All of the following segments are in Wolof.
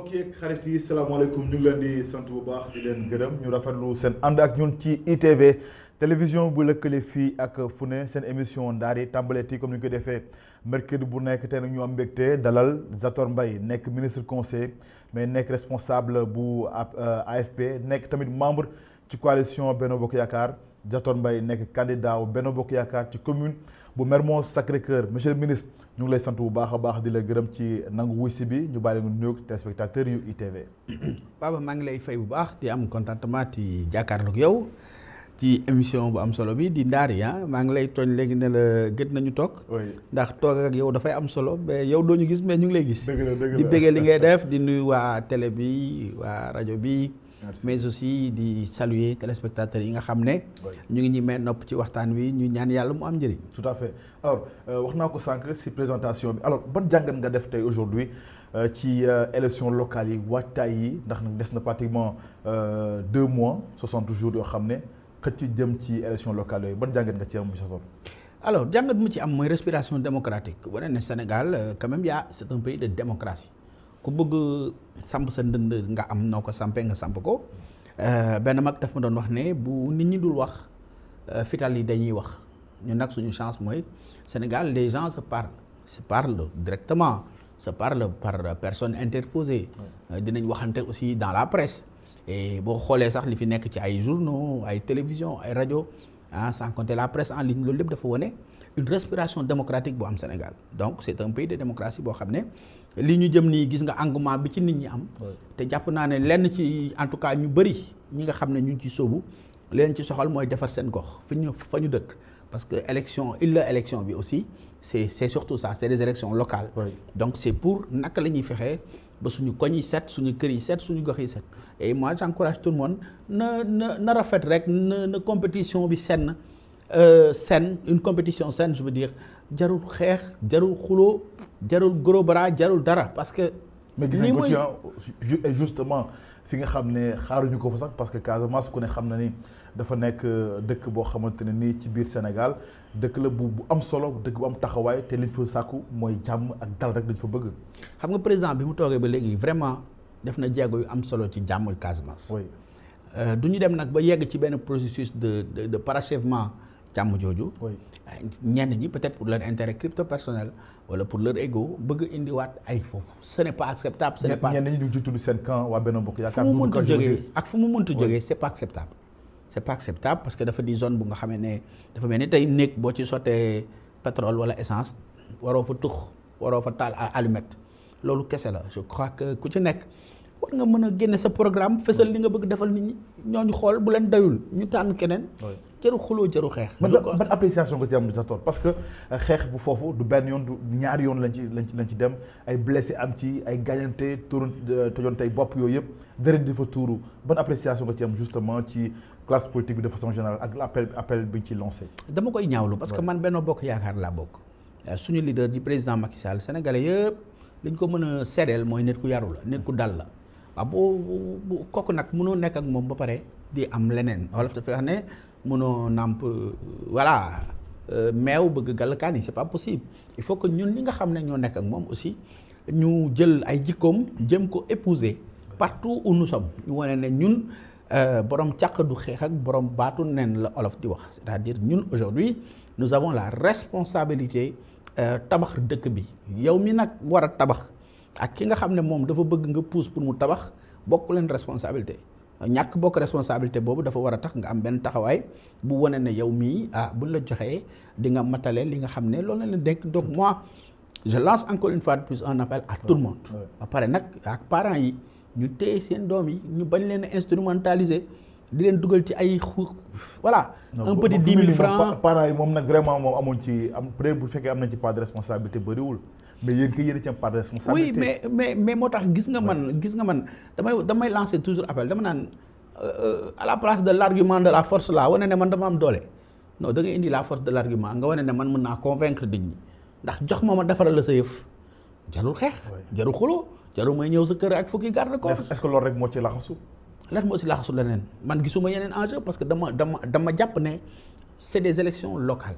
mbokk yeeg xarit yi salaamaaleykum ñu ngi leen di sant bu baax di leen gërëm ñu rafetlu seen ànd ak ñun ci ITV télévision bu lëkkale fii ak fu ne seen émission Ndaar yi tàmbaleeti comme ni ñu ko defee mercredi bu nekk tey nag ñu am mbégte dalal Zator Mbaye nekk ministre conseiller mais nekk responsable bu AFP nekk tamit membre ci coalition Benno Bokk Yaakaar Zator Mbaye nekk candidat wu Benno Bokk Yaakaar ci commune bu Mermoz Sacré-Cœur monsieur le ministre ñu ngi lay sant bu baax a baax di la gërëm ci nangu wuy si bi ñu bàyyi la nga nuyoog téléspectateurs yu ITV. Baba maa ngi lay fay bu baax di am contentement ci jàkkaarloog yow ci émission bu am solo bi di Ndaar yi maa ngi lay tooñ léegi ne la gët nañu toog. ndax toog ak yow dafay am solo mais yow doo ñu gis mais ñu ngi lay gis. di bëggee li ngay def di nuyu waa télé bi waa rajo bi. mais aussi di saluer téléspectateurs yi nga xam ne ñu ngi ñi may nopp ci waxtaan wi ñu ñaan yàlla mu am njëriñ. tout à fait alors wax naa ko sànq ci présentation bi alors ban jàngat nga def tey aujourd'hui ci élection locale yi waajtaay yi ndax nag des na pratiquement 2 mois 60 jours yoo xam ne xëcc jëm ci élection locale yooyu ban jàngat nga ci am monsieur Zator. alors jàngat mu ci am mooy respiration démocratique wane ne Sénégal quand même c'est un pays de démocratie. ku bëgg samp sa ndënd nga am noo ko sampee nga samp ko benn mag daf ma doon wax ne bu nit ñi dul wax fital yi dañuy wax ñun nag suñu chance mooy Sénégal les gens se parlent directement se parlent par personne interposée dinañ waxante aussi dans la presse et boo xoolee sax li fi nekk ci ay journaux ay télévision ay rajo sans compter la presse en ligne loolu lépp dafa wane une respiration démocratique bu am Sénégal donc c'est un pays de démocratie boo xam ne li ñu jëm nii gis nga engouement bi ci nit ñi am te jàpp naa ne lenn ci en tout cas ñu bëri ñi nga xam ne ñu ngi ci sóobu leen ci soxal mooy defar seen gox fa ñu dëkk parce que élection bi aussi c'est surtout ça c'est des élections locales donc c'est pour naka la ñuy fexee ba suñu koñ yi set suñu kër yi set suñu gox yi set et moi j'encourage tout le monde na rafet rek na compétition bi saine une compétition saine je veux dire jarul xeex jarul xuloo jarul gros bras jarul dara parce que. mais gis nañ ko ci justement fi nga xam ne xaaruñu ko fa sax parce que Casamance ku ne xam na ni dafa nekk dëkk boo xamante ne nii ci biir Sénégal dëkk la bu am solo dëkk bu am taxawaay te liñ fa sàkku mooy jàmm ak dal rek dañ fa bëgg. xam nga président bi mu toogee ba léegi vraiment def na jéego yu am solo ci jàmm Casamance. oui du ñu dem nag ba yegg ci benn processus de parachèvement. jàmm jooju ñenn ñi peut-être pour leur intérêt crypto personnel wala pour leur ego bëgg indiwaat ay foofu ce n'est pas acceptable ce n'est pas ñenn ñi ñu ngi tudd seen camp waa Benno Bokk Yaakaar fu mu mënti jógee ak fu mu mënti jógee c'est pas acceptable parce que dafa di zone bu nga xamee ne dafa mel ni tey néeg boo ci sottee pétrole wala essence waroo fa tux waroo fa taal allumette loolu kese la je crois que ku ci nekk war nga mën a génne sa programme fësal li nga bëgg defal nit ñi ñooñu xool bu leen dayul ñu tànn keneen jëru xuloo jëru xeex ban appréciation nga ci am Zator parce que xeex bu foofu du benn yoon du ñaari yoon lañ ci dem ay blessé am ci ay gaañante tojoon tey bopp yooyu yëpp deret di fa tuuru ban appréciation nga ci am justement ci classe politique bi de façon générale ak appel bi ñu ci lancé. dama koy ñaawlu parce que man Benno Bokk Yaakaar laa bokk suñu leader di président Macky Sall sénégalais yëpp liñ ko mën a seedeel mooy nit ku yaru la nit ku dal la waaw boo kooku nag mënoo nekk ak moom ba pare di am leneen wolof dafay wax ne mënoo nàmp voilà meew bëgg gàllkaan yi c'est pas possible il faut que ñun ñi nga xam ne ñoo nekk ak moom aussi ñu jël ay jikkoom jëm ko épouser partout où nous sommes ñu wane ne ñun borom càq du xeex ak borom baatu nen la olof di wax c'est-à-dire ñun aujourd'hui nous avons la responsabilité tabax dëkk bi yow mi nag war a tabax ak ki nga xam ne moom dafa bëgg nga pousse pour mu tabax bokk leen responsabilité ñàkk bokk responsabilité boobu dafa war a tax nga am benn taxawaay bu wane ne yow mii buñ la joxee di nga matale li nga xam ne loolu la leen dénk donc moi je lance encore une fois de plus un appel à tout le monde ba pare nag ak parents yi ñu téye seen doom yi ñu bañ leen instrumentaliser di leen dugal ci ay voilà un petit 10 000 francs parents yi moom nag vraiment moom amuñ ci am peut-être bu fekkee am nañ ci part de responsabilité bëriwul mais yéen kay yéen ci am part de responsabilité. oui mais moo tax gis nga man damay lancer toujours appel dama naan à la place de l'argument de la force là wane ne man dama am doole non da ngay indi la force de l'argument nga wane ne man mën naa convaincre nit ñi ndax jox ma defaral la sa yëf jarul xeex jarul xuloo jarul may ñëw sa kër ak fukki garde corps. est-ce que loolu rek moo ci laxasu. lan moo si laxasu leneen man gisuma yeneen enjeu parce que dama jàpp ne c'est des élections locales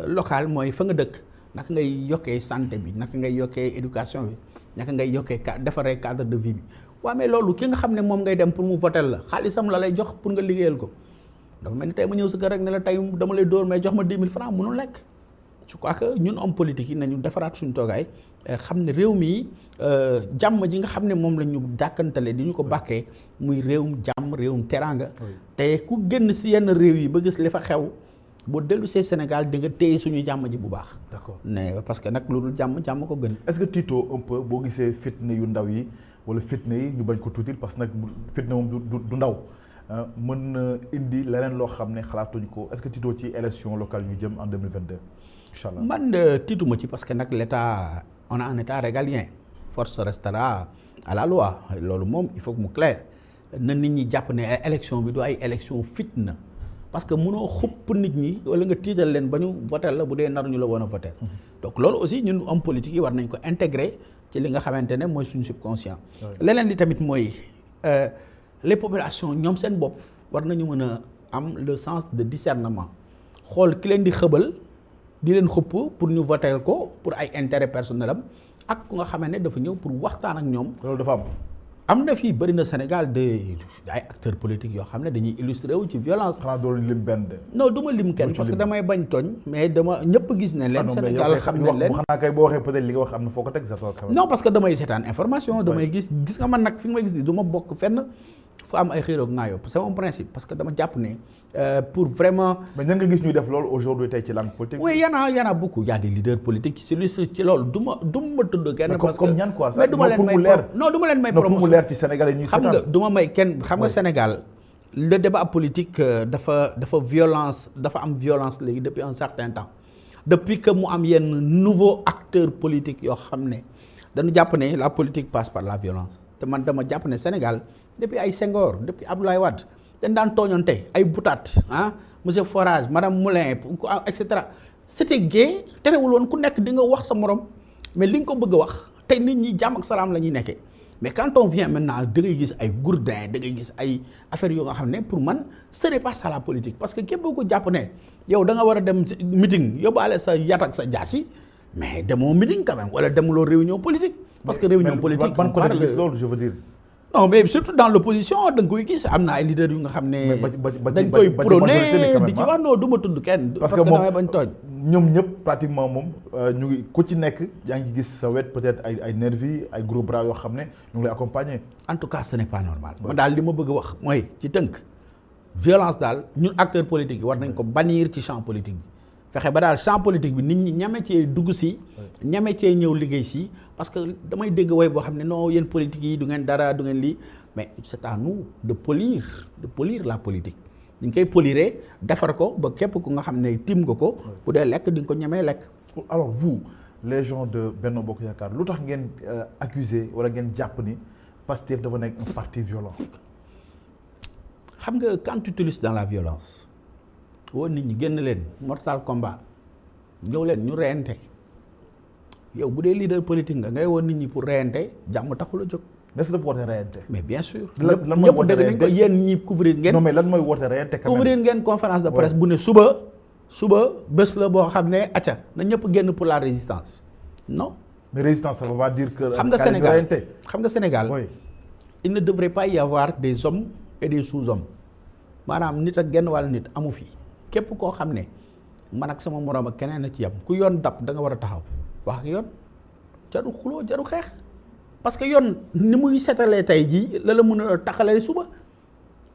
locales mooy fa nga dëkk naka ngay yokkee santé bi naka ngay yokkee éducation bi naka ngay yokkee defaree cadre de vie bi waaw mais loolu ki nga xam ne moom ngay dem pour mu voter la xaalisam la lay jox pour nga liggéeyal ko dafa mel ni tey ma ñëw sa kër rek ne la tey dama lay dóor mais jox ma 10 000 francs mënul lekk. je crois que ñun homme politique yi nañu defaraat suñu toogaay xam ne réew mi jàmm ji nga xam ne moom la ñu dàkkantale di ñu ko bàkkee muy réewum jàmm réewum teraanga te ku génn si yenn réew yi ba gis li fa xew boo dellu see Sénégal di nga téye suñu jàmm ji bu baax. d'accord ne parce que nag lu dul jàmm ko gën. est-ce que tiito un peu boo gisee fitna yu ndaw yi wala fitna yi ñu bañ ko tuutil parce que nag fitna moom du ndaw mën na indi leneen loo xam ne xalaatuñ ko est-ce que tiito ci élection locale ñu jëm en 2022. Inch'Allah. Man tiituma ci parce que nag l'État on a un État régalien force restera à la loi loolu moom il faut que mu clair na nit ñi jàpp ne ay élection bi du ay élection fitna parce que mënoo xupp nit ñi wala nga tiital leen ba ñu voter la bu dee naruñu la woon a voter donc loolu aussi ñun homme politique yi war nañ ko intégrer ci li nga xamante ne mooy suñu subconscient leneen li tamit mooy les populations ñoom seen bopp war nañu mën a am le sens de discernement xool ki leen di xëbal di leen xëpp pour ñu voter ko pour ay intérêt personnel am ak ku nga xamante ne dafa ñëw pour waxtaan ak ñoom. loolu dafa am na fii bëri na Sénégal ay acteurs politiques yoo xam ne dañuy illustrer wu ci violence. xanaa doon lim benn de. non du ma lim kenn parce que damay bañ tooñ mais dama ñëpp gis ne leen. Sénégal xam ne leen xanaa kay boo waxee peut-être li nga wax am na foo ko teg sa non parce que damay seetaan information damay gis nga man nag fi nga may gis ni du ma bokk fenn fu am ay xiiroog ngaayoo c'est mon principe parce que dama jàpp ne pour vraiment. mais ñan nga gis ñuy def loolu aujourd'hui tey ci langue politique. oui y en a beaucoup y a des leaders politiques ci loolu du ma tudd kenn. parce que comme ñan quoi mais du ma leen may non du ma leen may promotion pour mu leer ci Sénégal yi ñuy xam nga du ma may kenn xam nga Sénégal le débat politique dafa am violence léegi depuis un certain temps depuis que mu am yenn nouveau acteur politique yoo xam ne dañu jàpp ne la politique passe par la violence te man dama jàpp ne Sénégal depuis ay Senghor depuis Abdoulaye Wade dañ daan tooñante ay Boutade monsieur Forage madame Moulin et cetera c'était gai terewul woon ku nekk di nga wax sa morom mais li nga ko bëgg a wax tey nit ñi jàmm ak salaam la ñuy nekkee mais quand on vient maintenant da ngay gis ay gourdin da ngay gis ay affaires yoo nga xam ne pour man ce n'est pas ça la politique parce que képp ko jàpp ne yow da nga war a dem meeting yóbbaale sa yat ak sa jaasi mais demoo meeting quand même wala demuloo réunion politique. parce que réunion politique ban côté gis loolu je veux dire. non mais surtout dans l'opposition da nga koy gis am na ay leaders yu nga xam ne dañ koy prôné di ci wax non du ma tudd kenn parce que damay bañ tooñ ñoom ñëpp pratiquement moom ñu ngi ku ci nekk yaa ngi gis sa wet peut-être ay nervi ay gros bras yoo xam ne ñu ngi lay accompagner. En tout cas ce n'est pas normal man daal li ma bëgg a wax mooy ci tënk violence daal ñun acteurs politiques yi war nañ ko bannir ci champ politique bi fexe ba daal champ politique bi nit ñi ñame cee dugg si ñame cee ñëw liggéey si parce que damay dégg woy boo xam ne non yéen politique yi du ngeen dara du ngeen lii mais c'est à nous de polir la politique dañ koy poliré defar ko ba képp ku nga xam ne tim nga ko bu dee lekk di nga ko ñemee lekk. alors vous les gens de Benno Bokk Yaakaar lu tax ngeen accuser wala ngeen jàpp ni Pastef dafa nekk un parti violent. xam nga quand tu utilises dans la violence woo nit ñi génn leen mortal combat ñëw leen ñu reyante yow bu dee leader politique nga ngay woon nit ñi pour reyante jàmm taxul a jóg. est-ce que dafa woote reyante. mais bien sûr. lan mooy woote ñëpp dégg nañ ko yéen ñi couvrir ngeen. non mais lan mooy woote reyante. couvrir ngeen conférence de presse bu ne suba bés la boo xam ne acca na ñëpp génn pour la résistance non. mais résistance ça veut pas dire que. xam nga Sénégal oui. il ne devrait pas y avoir des hommes et des sous-hommes maanaam nit ak genn wàll nit amu fi képp koo xam ne man ak sama moroom ak keneen a ci yam ku yoon dab da nga war a taxaw wax ak yoon jaru xuloo jaru xeex parce que yoon ni muy setalee tey jii la mën a taxalee suba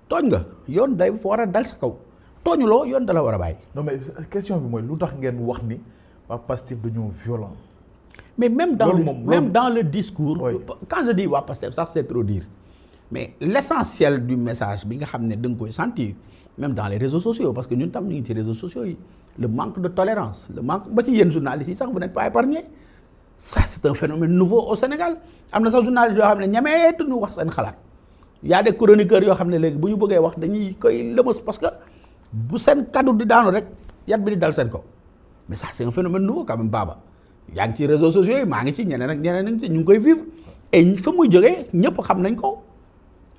tooñ nga yoon day war a dal sa kaw tooñuloo yoon dala war a bàyyi. non mais question bi mooy lu tax ngeen wax ni waa Pastef dañoo violent. mais même dans le discours. Oui. Quand je dis waa Pastef sax c'est trop dire mais l'essentiel du message bi nga xam ne da nga koy sentir même dans les réseaux sociaux parce que ñun tam ñu ngi ci réseaux sociaux yi le manque de tolérance le manque ba ci yéen journalistes yi sax vous n'êtes pas épargnés ça c'est un phénomène nouveau au Sénégal am na sax journalistes yoo xam ne ñameetu ñu wax seen xalaat y a des chroniqueurs yoo xam ne léegi bu ñu bëggee wax dañuy koy lëmas parce que bu seen kaddu di daanu rek yat bi di dal seen kaw mais ça c'est un phénomène nouveau quand même Baba yaa ngi ci réseaux sociaux yi maa ngi ci ñeneen ak ñeneen ak ñu ngi koy vivre et fa muy jógee ñëpp xam nañ ko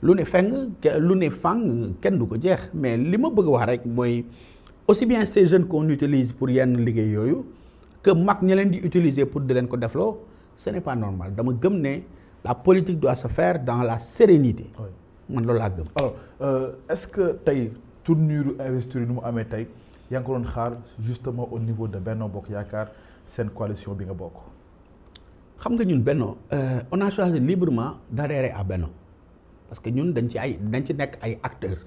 lu ne fang kenn du ko jeex mais li ma bëgg wax rek mooy aussi bien ces jeunes qu'on utilise pour yenn liggéey yooyu que mag ñi leen di utiliser pour di leen ko defloo ce n'est pas normal dama gëm ne la politique doit se faire dans la sérénité. man loolu laa gëm. alors est-ce que tey tournure investiture yi nu mu amee tey yaa ngi ko doon xaar justement au niveau de Benno Bokk Yaakaar seen coalition bi nga bokk. xam nga ñun Benno on a choisi librement d'adhérer à Benno parce que ñun dañ ci nekk ay acteurs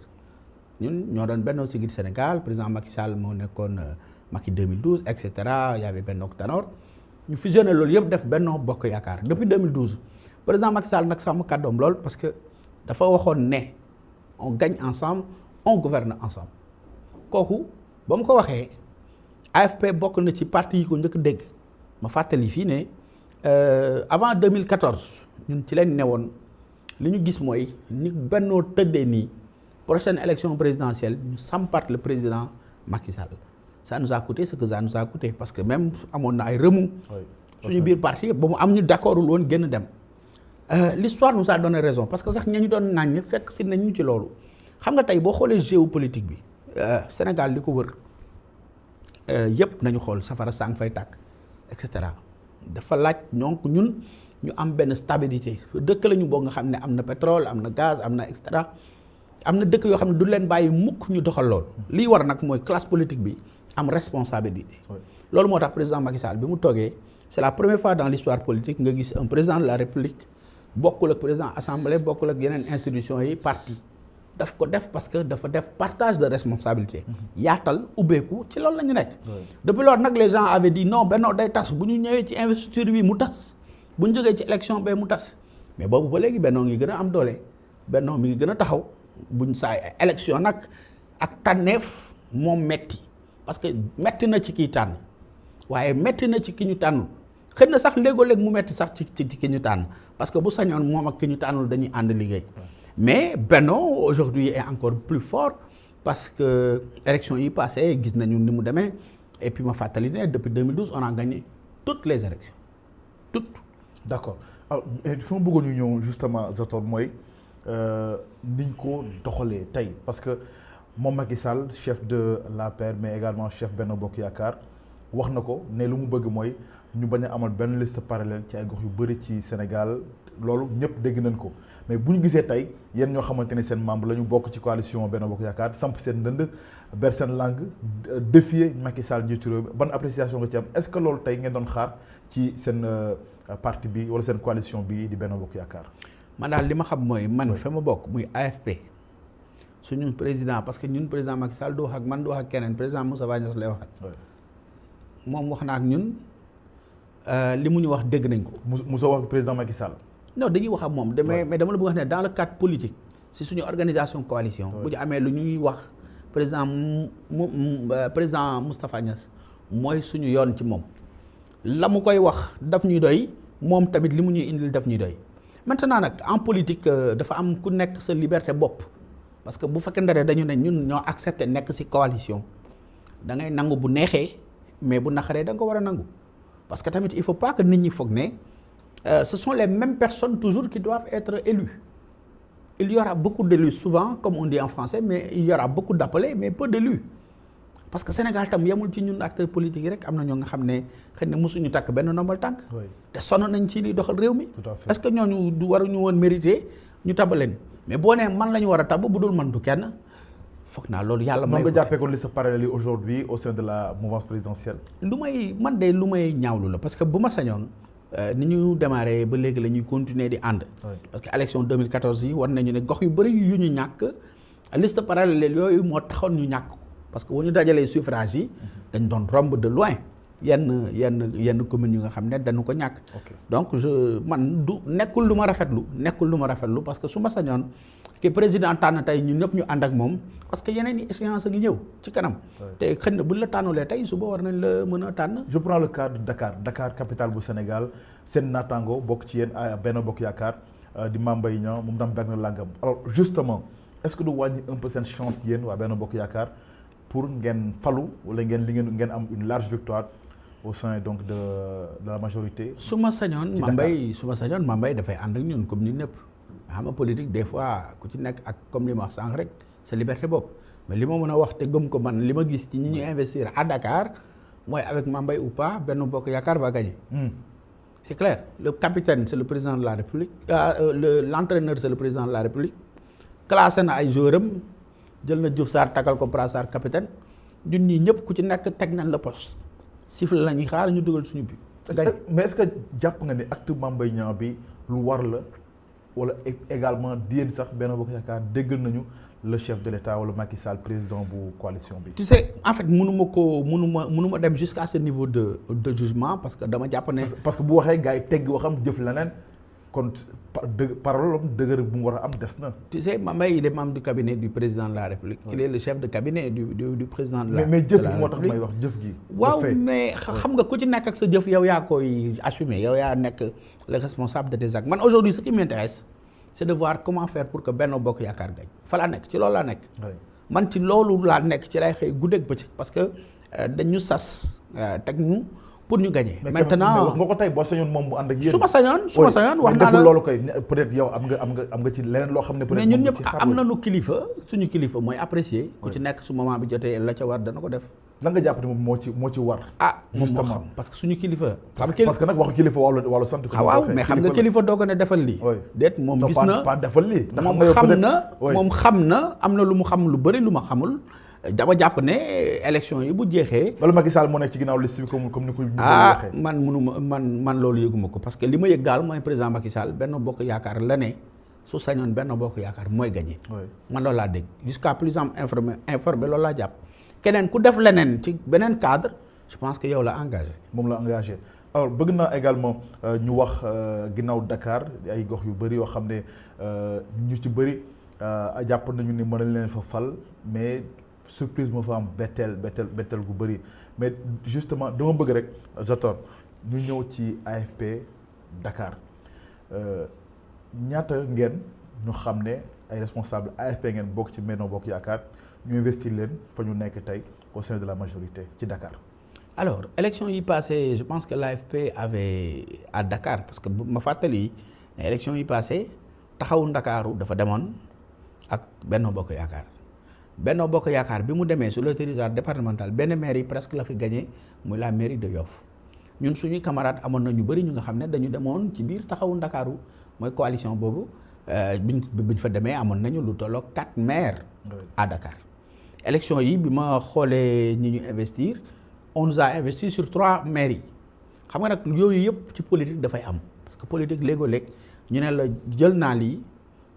ñun ñoo doon Benno Siggil Sénégal président Macky Sall moo nekkoon Macky 2012 et cetera y avait Benno Tanor ñu fusionné loolu yëpp def Benno Bokk Yaakaar depuis 2012 président Macky Sall nag sàmm kàddoom lool parce que dafa waxoon ne on gagne ensemble on gouverne ensemble kooku ba mu ko waxee AFP bokk na ci parti yi ko njëkk dégg ma fàttali fii ne avant 2014 ñun ci leen newoon li ñu gis mooy ni Benno tëddee nii prochaine élection présidentielle ñu sampat le président Macky Sall ça nous a coûté ce que ça nous a coûté parce que même amoon na ay remous suñu biir parti ba mu am ñu d'accordul woon génn dem l'histoire nous a donné raison parce que sax ña ñu doon ŋàññ fekk si nañ ñu ci loolu xam nga tey boo xoolee géopolitique bi Sénégal li ko wër yëpp nañu xool safara sang fay tàkk et cetera dafa laaj donc ñun ñu am benn stabilité dëkk la ñu boo nga xam ne am na pétrole am na gaz am na et cetera am na dëkk yoo xam ne du leen bàyyi mukk ñu doxal lool liy war nag mooy classe politique bi am responsabilité loolu moo tax président Macky Sall bi mu toogee c'est la première fois dans l'histoire politique nga gis un président de la République bokkul ak président assemblée bokkul ak yeneen institutions yi parti daf ko def parce que dafa def partage de responsabilité yaatal ubbeeku ci loolu la ñu nekk depuis loolu nag les gens avaient dit non Benno day tas bu ñu ñëwee ci investiture bi mu tas bu ñu jógee ci élection ba mu tas mais boobu ba léegi Benno ngi gën a am doole Benno mi ngi gën a taxaw buñ saa élection nag ak tànneef moom metti parce que metti na ci kiy tànn waaye metti na ci ki ñu tànnul xëy na sax léegoo-léeg mu metti sax ci ki ñu tànn parce que bu sañoon moom ak ki ñu tànnul dañuy ànd liggéey mais Benno aujourd'hui est encore plus fort parce que élection yi passé gis nañu ni mu demee et puis ma fàttali ne depuis 2012 on a gagné toutes les élections toutes. D'accord alors fi ma bëggoon ñu ñëw justement Zator mooy niñ ko doxalee tey parce que moom Macky Sall chef de l'APR mais également chef Benno Bokk Yaakaar wax na ko ne lu mu bëgg mooy ñu bañ a amal benn liste parallèle ci ay gox yu bëri ci Sénégal loolu ñëpp dégg nañ ko mais bu ñu gisee tey yéen ñoo xamante ne seen membre la ñu bokk ci coalition Benno Bokk Yaakaar samp seen ndënd ber seen langue défier Macky Sall njiitu réew mi ban appréciation nga ci am est-ce que loolu tey ngeen doon xaar ci seen parti bi wala seen coalition bi di Benno Bokk Yaakaar. man daal li ma xam mooy man fa ma bokk muy AFP suñu président parce que ñun président Macky Sall du wax ak man du wax ak keneen président Moustapha Niasse lay waxat moom wax na ak ñun li mu ñu wax dégg nañ ko. Moussa wax président Macky Sall. non dañuy wax ak moom mais dama la bëgg wax ne dans le cadre politique si suñu organisation coalition bu ñu amee lu ñuy wax président président Moustapha Niasse mooy suñu yoon ci moom la mu koy wax daf ñuy doy moom tamit li mu ñuy indil daf ñuy doy maintenant nag en politique dafa am ku nekk sa liberté bopp parce que bu fekkee ndare dañu ne ñun ñoo accepté nekk ci coalition da ngay nangu bu neexee mais bu naqaree da nga ko war a nangu parce que tamit il faut pas que nit ñi foog ne ce sont les mêmes personnes toujours qui doivent être élues il y aura beaucoup d'élus souvent comme on dit en français mais il y aura beaucoup d'appelés mais peu d'élus parce que Sénégal tam yemul ci ñun acteurs politiques yi rek am na ñoo nga xam ne xëy na mosuñu takk benn ndombal tànk te sonn nañ ci li doxal réew mi est-ce que ñooñu du waruñu woon mériter ñu tabaleen mais boo nee man la ñu war a tab bu dul man du kenn foog naa loolu yàlla may nga jàppee ko liste parallèle yi aujourd'hui au sein de la mouvance présidentielle lu may ñaawlu la parce que bu ma sañoon ni ñu démarré ba léegi la ñuy continuer di ànd parce que élection 2014 yi war nañu ne gox yu bëri yu ñu ñàkk liste parallèle yooyu moo taxoon ñu ñàkk ko parce que bu ñu dajalee suffrage yi dañ doon romb de loin yenn communes yu nga xam ne dañu ko ñàkk donc man du nekkul lu ma rafetlu parce que su ma sañoon ki président tànn tey ñun ñëpp ñu ànd ak moom parce que yeneen i échéance a ngi ñëw ci kanam te xëy na buñ la tànnulee tey suba war nañ la mën a tànn. je prends le cas de Dakar capitale bu Sénégal seen naataango bokk ci yéen Benno Bokk Yaakaar di Mame Mbaye Niang moom tam benn langam alors justement est-ce que du wàññi un peu seen chance yéen waa Benno Bokk Yaakaar pour ngeen falu wala ngeen am une large victoire au sein donc de la majorité. su ma sañoon Mame Mbaye dafay ànd ak ñun comme ni ñëpp xam nga politique des fois ku ci nekk ak comme li ma wax sànq rek sa liberté bopp mais li ma mën a wax te gëm ko man li ma gis ci ñi ñu investir à Dakar mooy avec Mame Mbaye ou pas Benno Bokk Yaakaar va gagner. c'est clair le capitaine c'est le président de la République l'entraîneur c'est le président de la République classé na ay joueurs am jël na Diouf Sarr tagal ko brassard capitaine ñun ñii ñëpp ku ci nekk teg nañ la poste siffle la ñuy xaar ñu dugal suñu bi mais est-ce que jàpp nga ne acte Mame Mbaye Niang bi lu war la wala également yéen sax Benno Bokk Yaakaar déggal nañu le chef de l'État wala Macky Sall président bu coalition bi. tu sais en fait mënuma dem jusqu'à ce niveau de jugement parce que dama jàpp ne. parce que bu waxee gars yi teggi waxam jëf leneen kon parole am dëgër bu mu war a am des na. tu sais Mame Mbaye il est membre du cabinet du président de la République. il est le chef de cabinet du président de la République. mais jëf gi moo tax may wax jëf gi. waaw mais xam nga ku ci nekk ak sa jëf yow yaa koy assumer yow yaa nekk le responsable de tes actes man aujourd'hui ce qui m'intéresse c'est de voir comment faire pour que Benno Bokk Yaakaar gagne fa laa nekk ci loolu laa nekk. man ci loolu laa nekk ci lay xëy guddeeg bëccëg parce que dañu sas teg ñu pour ñu gagner. maintenant wax nga ko tey boo sañoon moom mu ànd ak yéen. su ma sañoon wax naa la loolu koy peut-être yow am nga ci leneen loo xam ne. peut-être mais ñun ñëpp am nañu kilifa suñu kilifa mooy apprécier. ku ci nekk su moment bi jotee la ca war dana ko def. lan nga jàpp ne moom moo ci war. moom moo xam parce que suñu kilifa la. parce que nag waxu kilifa wàllu sant. waaw mais xam nga kilifa doo ko ne defal lii. déet moom gis na pas defal lii. moom xam na am na lu mu xam lu bëri lu ma xamul. dama jàpp ne élection yi bu jeexee. wala Macky Sall moo nekk ci ginnaaw liste bi comme ni ko waxee. man loolu yëguma ko parce que li ma yëg daal mooy président Macky Sall Benno Bokk Yaakaar la ne su sañoon Benno Bokk Yaakaar mooy gagné. man loolu laa dégg jusqu'à plus informé loolu laa jàpp. keneen ku def leneen ci beneen cadre je pense que yow la engagé. moom la engagé alors bëgg naa également ñu wax ginnaaw Dakar ay gox yu bëri yoo xam ne ñu ci bëri jàpp nañu ni mën nañ leen fa fal mais surprise moo fa am betteel gu bëri mais justement dama bëgg rek Zator ñu ñëw ci AFP Dakar ñaata ngeen ñu xam ne ay responsable AFP ngeen bokk ci Benno Bokk Yaakaar ñu investir leen fa ñu nekk tey au sein de la majorité ci Dakar. alors élection yi passé je pense que l'AFP avait à Dakar parce que ma fàttali élection yi passé taxawu Ndakaaru dafa demoon ak Benno Bokk Yaakaar Benno Bokk Yaakaar bi mu demee sur le territoire départemental benn mairie presque la fi gagné muy la mairie de Yoff ñun suñuy camarades amoon na ñu bëri ñu nga xam ne dañu demoon ci biir taxawu Ndakaaru mooy coalition boobu biñ fa demee amoon nañu lu tolloo 4 maires à Dakar. élection yi bi ma xoolee ñi ñu investir on nous a investi sur 3 mairies xam nga nag yooyu yëpp ci politique dafay am parce que politique léegoo-léeg ñu ne la jël naa lii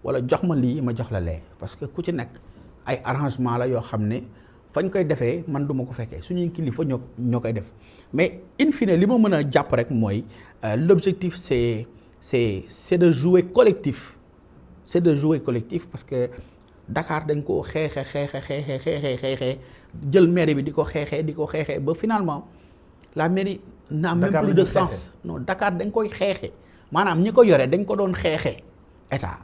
wala jox ma lii ma jox la lee parce que ku ci nekk ay arrangement la yoo xam ne fañ koy defee man du ma ko fekkee suñuy kilifa ñoo koy def mais in fine li ma mën a jàpp rek mooy l'objectif c'est de jouer collectif parce que Dakar dañ ko xeexee jël mairie bi di ko xeexee ba finalement la mairie n'a même plus de sens non Dakar dañ koy xeexee maanaam ñi ko yore dañ ko doon xeexee état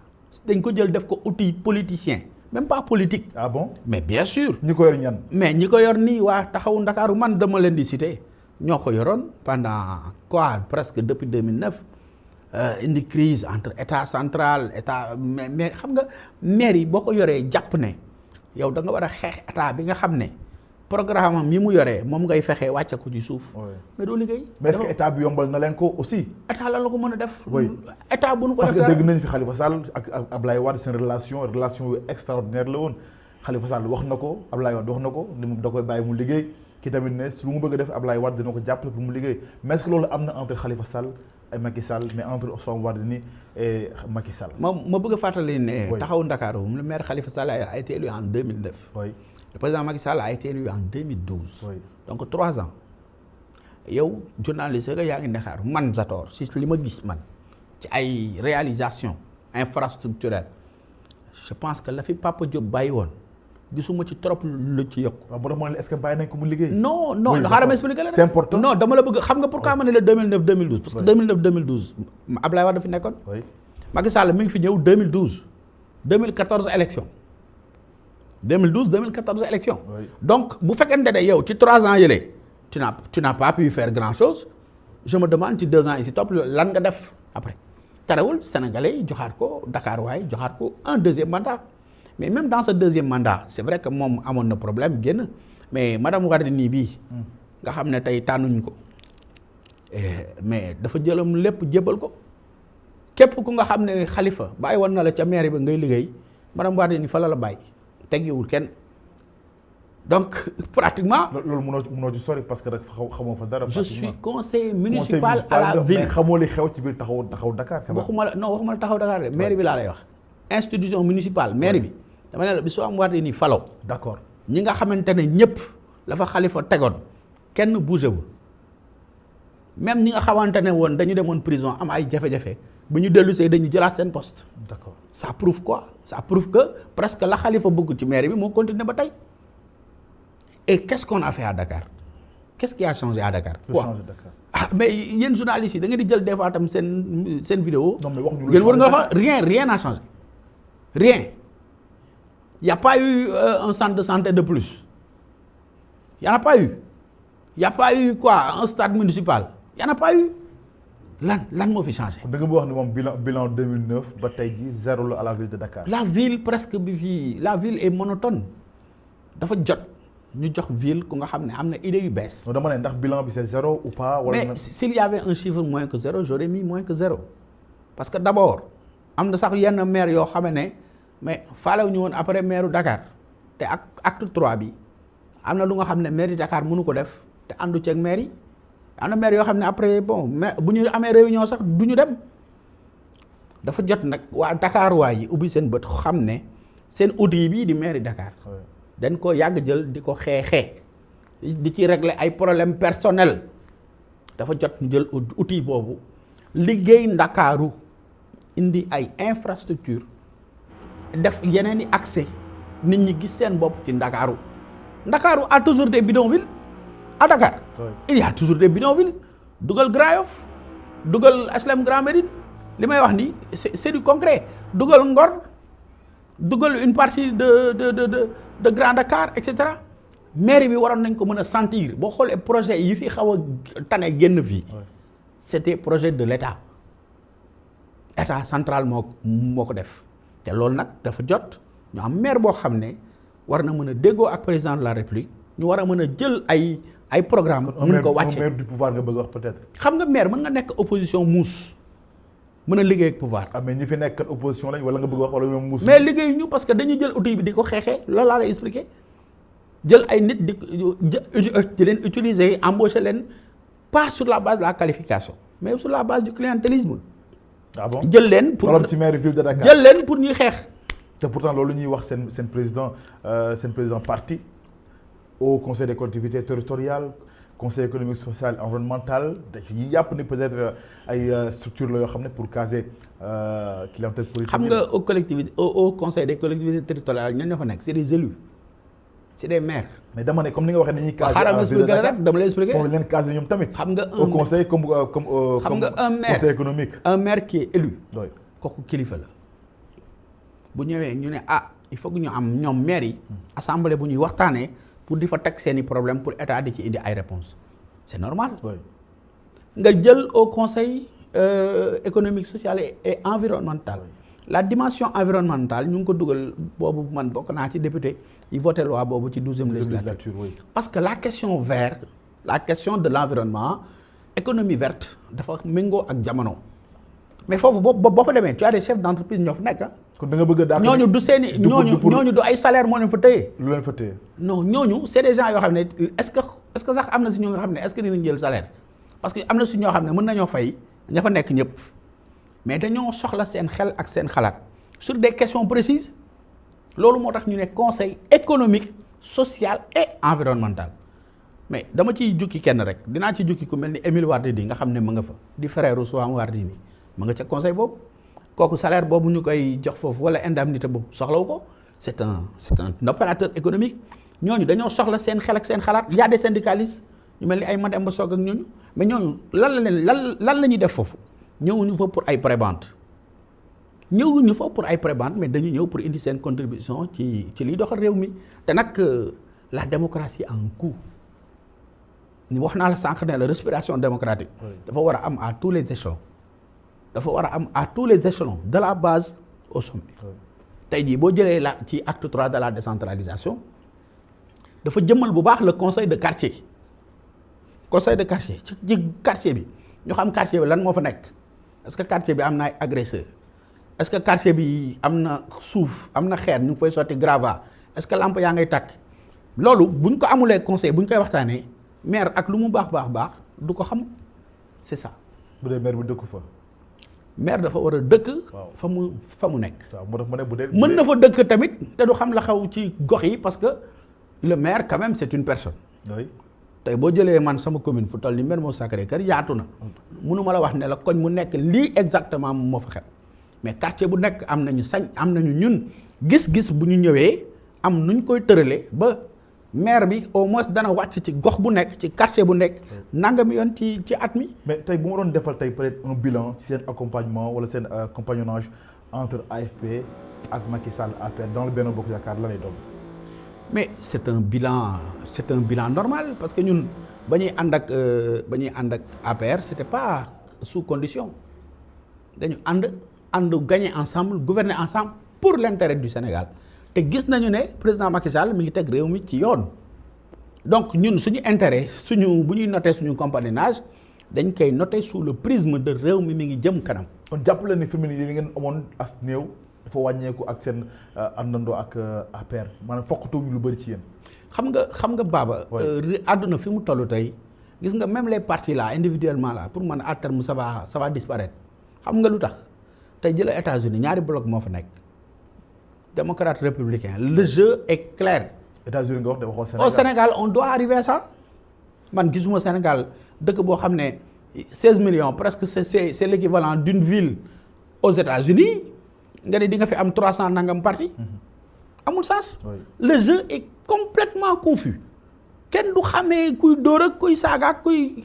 dañ ko jël def ko outil politicien même pas politique. Ah bon? Mais bien sûr. ñi ko yor ñan. mais ñi ko yor nii waa taxawu Ndakaaru man dama leen di citer ñoo ko yoroon pendant presque depuis 2009. indi crise entre état central état mais xam nga maire yi boo ko yoree jàpp ne yow da nga war a xeex état bi nga xam ne programme am yi mu yoree moom ngay fexee wàcce ko ci suuf. mais doo liggéey. mais est-ce que état bi yombal na leen ko aussi. état lan la ko mën a def. oui état bu nu ko def parce que dégg nañ fi Khalifa Sall ak Ablaye Wade seen relation yu extraordinaire la woon Khalifa Sall wax na ko Ablaye Wade wax na ko ni mu da koy bàyyi mu liggéey ki tamit ne lu mu bëgg a def Ablaye Wade dina ko jàppale pour mu liggéey mais est-ce que loolu am na entre Khalifa Sall et Macky Sall mais entre Soham Wardini et Macky Sall. ma bëgg a fàttali ne. taxawu Ndakaaru le maire Khalifa Sall a été élu en 2009. oui le président Macky Sall a été élu en 2012. oui donc 3 ans yow journaliste nga yaa ngi Ndakaaru man Zator si li ma gis man ci ay réalisation infrastructurelle je pense que la fi Papa Diop bàyyi woon gisuma ci trop lu ci yokk. waaw boo tax est-ce que bàyyi nañ ko mu liggéey. non xaaral ma expliquer la. c'est important non dama la bëgg xam nga pourquoi ma ne la 2009 2012. parce que 2009 2012 Ablaye Wade fi nekkoon. oui Macky Sall mi ngi fi ñëw 2012 2014 élection 2014 élection. oui donc bu fekkente ne yow ci 3 ans yële tu n'as pas pu faire grand chose je me demande ci 2 ans yi si topp lan nga def après terewul sénégalais yi joxaat ko Dakar waaye joxaat ko un 2e mandat. mais même dans ce 2e mandat c'est vrai que moom amoon na problème génn mais madame Wardini bii nga xam ne tey tànnuñ ko mais dafa jëlam lépp jébal ko képp ku nga xam ne Khalifa bàyyi woon na la ca mairie ba ngay liggéey madame Wardini fa la bàyyi teggiwul kenn donc pratiquement. loolu mënoo ci sori parce que rek xamoo fa dara. je suis conseiller municipal à la ville mais xamoo li xew ci biir taxaw Dakar. waxuma la taxaw Dakar de mairie bi laa lay wax. institution municipale mairie bi dama ne la bi soo am Wardini falo. d'accord ñi nga xamante ne ñëpp la fa Khalifa tegoon kenn bougé wul même ñi nga xamante ne woon dañu demoon prison am ay jafe-jafe bu ñu dellu see dañu jëlaat seen poste. d'accord ça prouve quoi ça prouve que presque la Khalifa bëgg ci mairie bi moo continué ba tey. Et qu'est-ce qu'on a fait à Dakar? Qu'est-ce qui a changé à Dakar? Quoi? Ah, mais yéen journalistes yi da ngeen di jël des fois tam seen vidéo. Non mais waxuñu ngeen war nga wax rien n'a changé. Rien. Il y a pas eu un centre de santé de plus. Il y en a pas eu. Il y a pas eu quoi un stade municipal. Il y en a pas eu. lan moo fi changé. da nga wax ni moom bilan 2009 ba tey jii zéro la à la ville de Dakar. La ville presque bi fii la ville est monotone dafa jot. ñu jox ville ku nga xam ne am na idée yu bees. non dama ne ndax bilan bi c'est zéro ou pas. wala mais s'il y avait un chiffre moins que zéro j'aurais mis moins que zéro parce que d'abord am na sax yenn maire yoo xam ne mais faalewu ñu woon après maire Dakar te ak acte 3 bi am na lu nga xam ne maire Dakar mënu ko def te àndu ceeg maire yi am na maire yoo xam ne après bon mais bu ñu amee réunion sax du ñu dem dafa jot nag waa Dakar waa yi ubbi seen bët xam ne seen outil bii di maire Dakar. dañ ko yàgg jël di ko xeexee di ci régler ay problèmes personnels dafa jot ñu jël outil boobu liggéey Ndakaaru indi ay infrastructure def yeneen i accès nit ñi gis seen bopp ci Ndakaaru a toujours des bidonvilles à Dakar. Il y a toujours des bidonvilles dugal Grand Yoff dugal HLM Grand Médine li may wax ni c'est du concret dugal Ngor dugal une partie de Grand Dakar et cetera mairie bi waroon nañ ko mën a sentir boo xoolee projet yi fi xaw a tane génn fii c'était projet de l'État central moo ko def te loolu nag dafa jot ñu am maire boo xam ne war na mën a déggoo ak président de la République ñu war a mën a jël ay programme mën ko wàcce maire du pouvoir nga bëgg wax peut-être. xam nga maire mën nga nekk opposition muus mën a liggéey ak pouvoir. ah mais ñi fi nekk opposition lañ wala nga bëgg wax wala ñoom muus. mais liggéey ñu parce que dañu jël outil bi di ko xeexee loolu laa lay expliquer jël ay nit di leen utiliser embaucher leen pas sur la base de la qualification mais sur la base du clientélisme. ah bon jël leen pour ci maire ville de Dakar jël leen pour ñuy xeex. te pourtant loolu ñuy wax seen président parti au conseil des collectivités territoriales conseil économique social environnemental dañuy yàpp ni peut-être ay structure la yoo xam ne pour caser clientèle politique. xam nga au conseil des collectivités territoriales ñoo fa nekk c'est des élus c'est des maires. mais dama ne comme ni nga waxee dañuy caser xaaral ma expliquer rek dama lay expliquer. foofu leen caser ñoom tamit. xam nga au conseil comme xam nga un maire conseil économique. un maire qui est élu. oui kooku kilifa la bu ñëwee ñu ne il faut que ñu am ñoom maire yi. assemblée bu ñuy waxtaanee pour di fa teg seeni problème pour état di ci indi ay réponses c'est normal. nga jël au conseil économique social et environnemental. la dimension environnementale ñu ngi ko dugal boobu man bokk naa ci député yi voté loi boobu ci 12e législature. parce que la question verte la question de l'environnement économie verte dafa méngoo ak jamono mais foofu boo fa demee tu as des chefs d'entreprise ñoo fa nekk kon da nga bëgg a ñooñu du seeni ñooñu du ay salaire moo leen fa téye. lu leen fa téye. non ñooñu c'est des gens yoo xam ne est-ce que sax am na si ñoo nga xam ne est-ce que dinañ jël salaire parce que am na si ñoo xam ne mën nañoo fay ña fa nekk ñëpp mais dañoo soxla seen xel ak seen xalaat sur des questions précises loolu moo tax ñu ne conseil économique social et environnemental mais dama ciy jukki kenn rek dinaa ci jukki ku mel ni Émile Wardini nga xam ne ma nga fa di frère Soham Wardini ma nga ca conseil boobu kooku salaire boobu ñu koy jox foofu wala indemnité boobu soxlawu ko c'est un opérateur économique ñooñu dañoo soxla seen xel ak seen xalaat y a des syndicalistes ñu mel ni ay Mademba Sock ak ñooñu mais ñooñu lan la ñuy def foofu ñëwuñu fa pour ay prébendes mais dañu ñëw pour indi seen contribution ci liy doxal réew mi te nag la démocratie a un coût wax naa la sànq ne la respiration démocratique dafa war a am à tous les échelons de la base au sommet tey jii boo jëlee la ci acte 3 de la décentralisation dafa jëmmal bu baax le conseil de quartier conseil de quartier ci quartier bi ñu xam quartier bi lan moo fa nekk est-ce que quartier bi am na ay agresseur est-ce que quartier bi am na suuf am na xeer ñu ngi fay sotti gravat est-ce que lampe yaa ngay tàkk loolu buñ ko amulee conseil buñ koy waxtaanee maire ak lu mu baax du ko xam c'est ça. bu dee maire bi dëkku fa. maire dafa war a dëkk. fa mu nekk. waaw moo tax mu ne bu dee mën na fa dëkk tamit te du xam la xaw ci gox yi parce que le maire quand même c'est une personne. oui. tey boo jëlee man sama commune fu toll ni Mermoz Sacré-Cœur yaatu na. mënuma la wax ne la koñ mu nekk lii exactement moo fa xew mais quartier bu nekk am nañu am nañu ñun gis-gis bu ñu ñëwee am nuñ koy tëralee ba maire bi au moins dana wàcc ci gox bu nekk ci quartier bu nekk nangami yoon ci at mi. mais tey bu ma doon defal tey peut-être un bilan ci seen accompagnement wala seen compagnonnage entre AFP ak Macky Sall APR dans le Benno Bokk Yaakaar la lay doon. mais c'est un bilan normal parce que ñun ba ñuy ànd ak APR c'était pas sous condition dañu ànd gagner ensemble gouverner ensemble pour l'intérêt du Sénégal te gis nañu ne président Macky Sall mi ngi teg réew mi ci yoon donc ñun suñu intérêt bu ñuy noter suñu compagnonnage dañ koy noter sous le prisme de réew mi ngi jëm kanam. kon jàpp leen ni fi mu ne nii ngeen amoon as néew dafa wàññeeku ak seen àndandoo ak APR maanaam fokkatu lu bëri ci yéen. xam nga Baba. àdduna fi mu toll tey gis nga même les partis là individuellement là pour man à terme ça va disparaître xam nga lu tax tey jëlee États-Unis ñaari bloc moo fa nekk démocrate républicain le jeu est clair. États-Unis nga wax de waxoo Sénégal. Au Sénégal on doit arriver à ça man gisuma Sénégal dëkk boo xam ne 16 millions presque c'est l'équivalent d'une ville aux États-Unis nga ne di nga fi am 300 nangam parti amul sens. Le jeu est complètement confus kenn du xamee kuy dóor ak kuy saaga ak kuy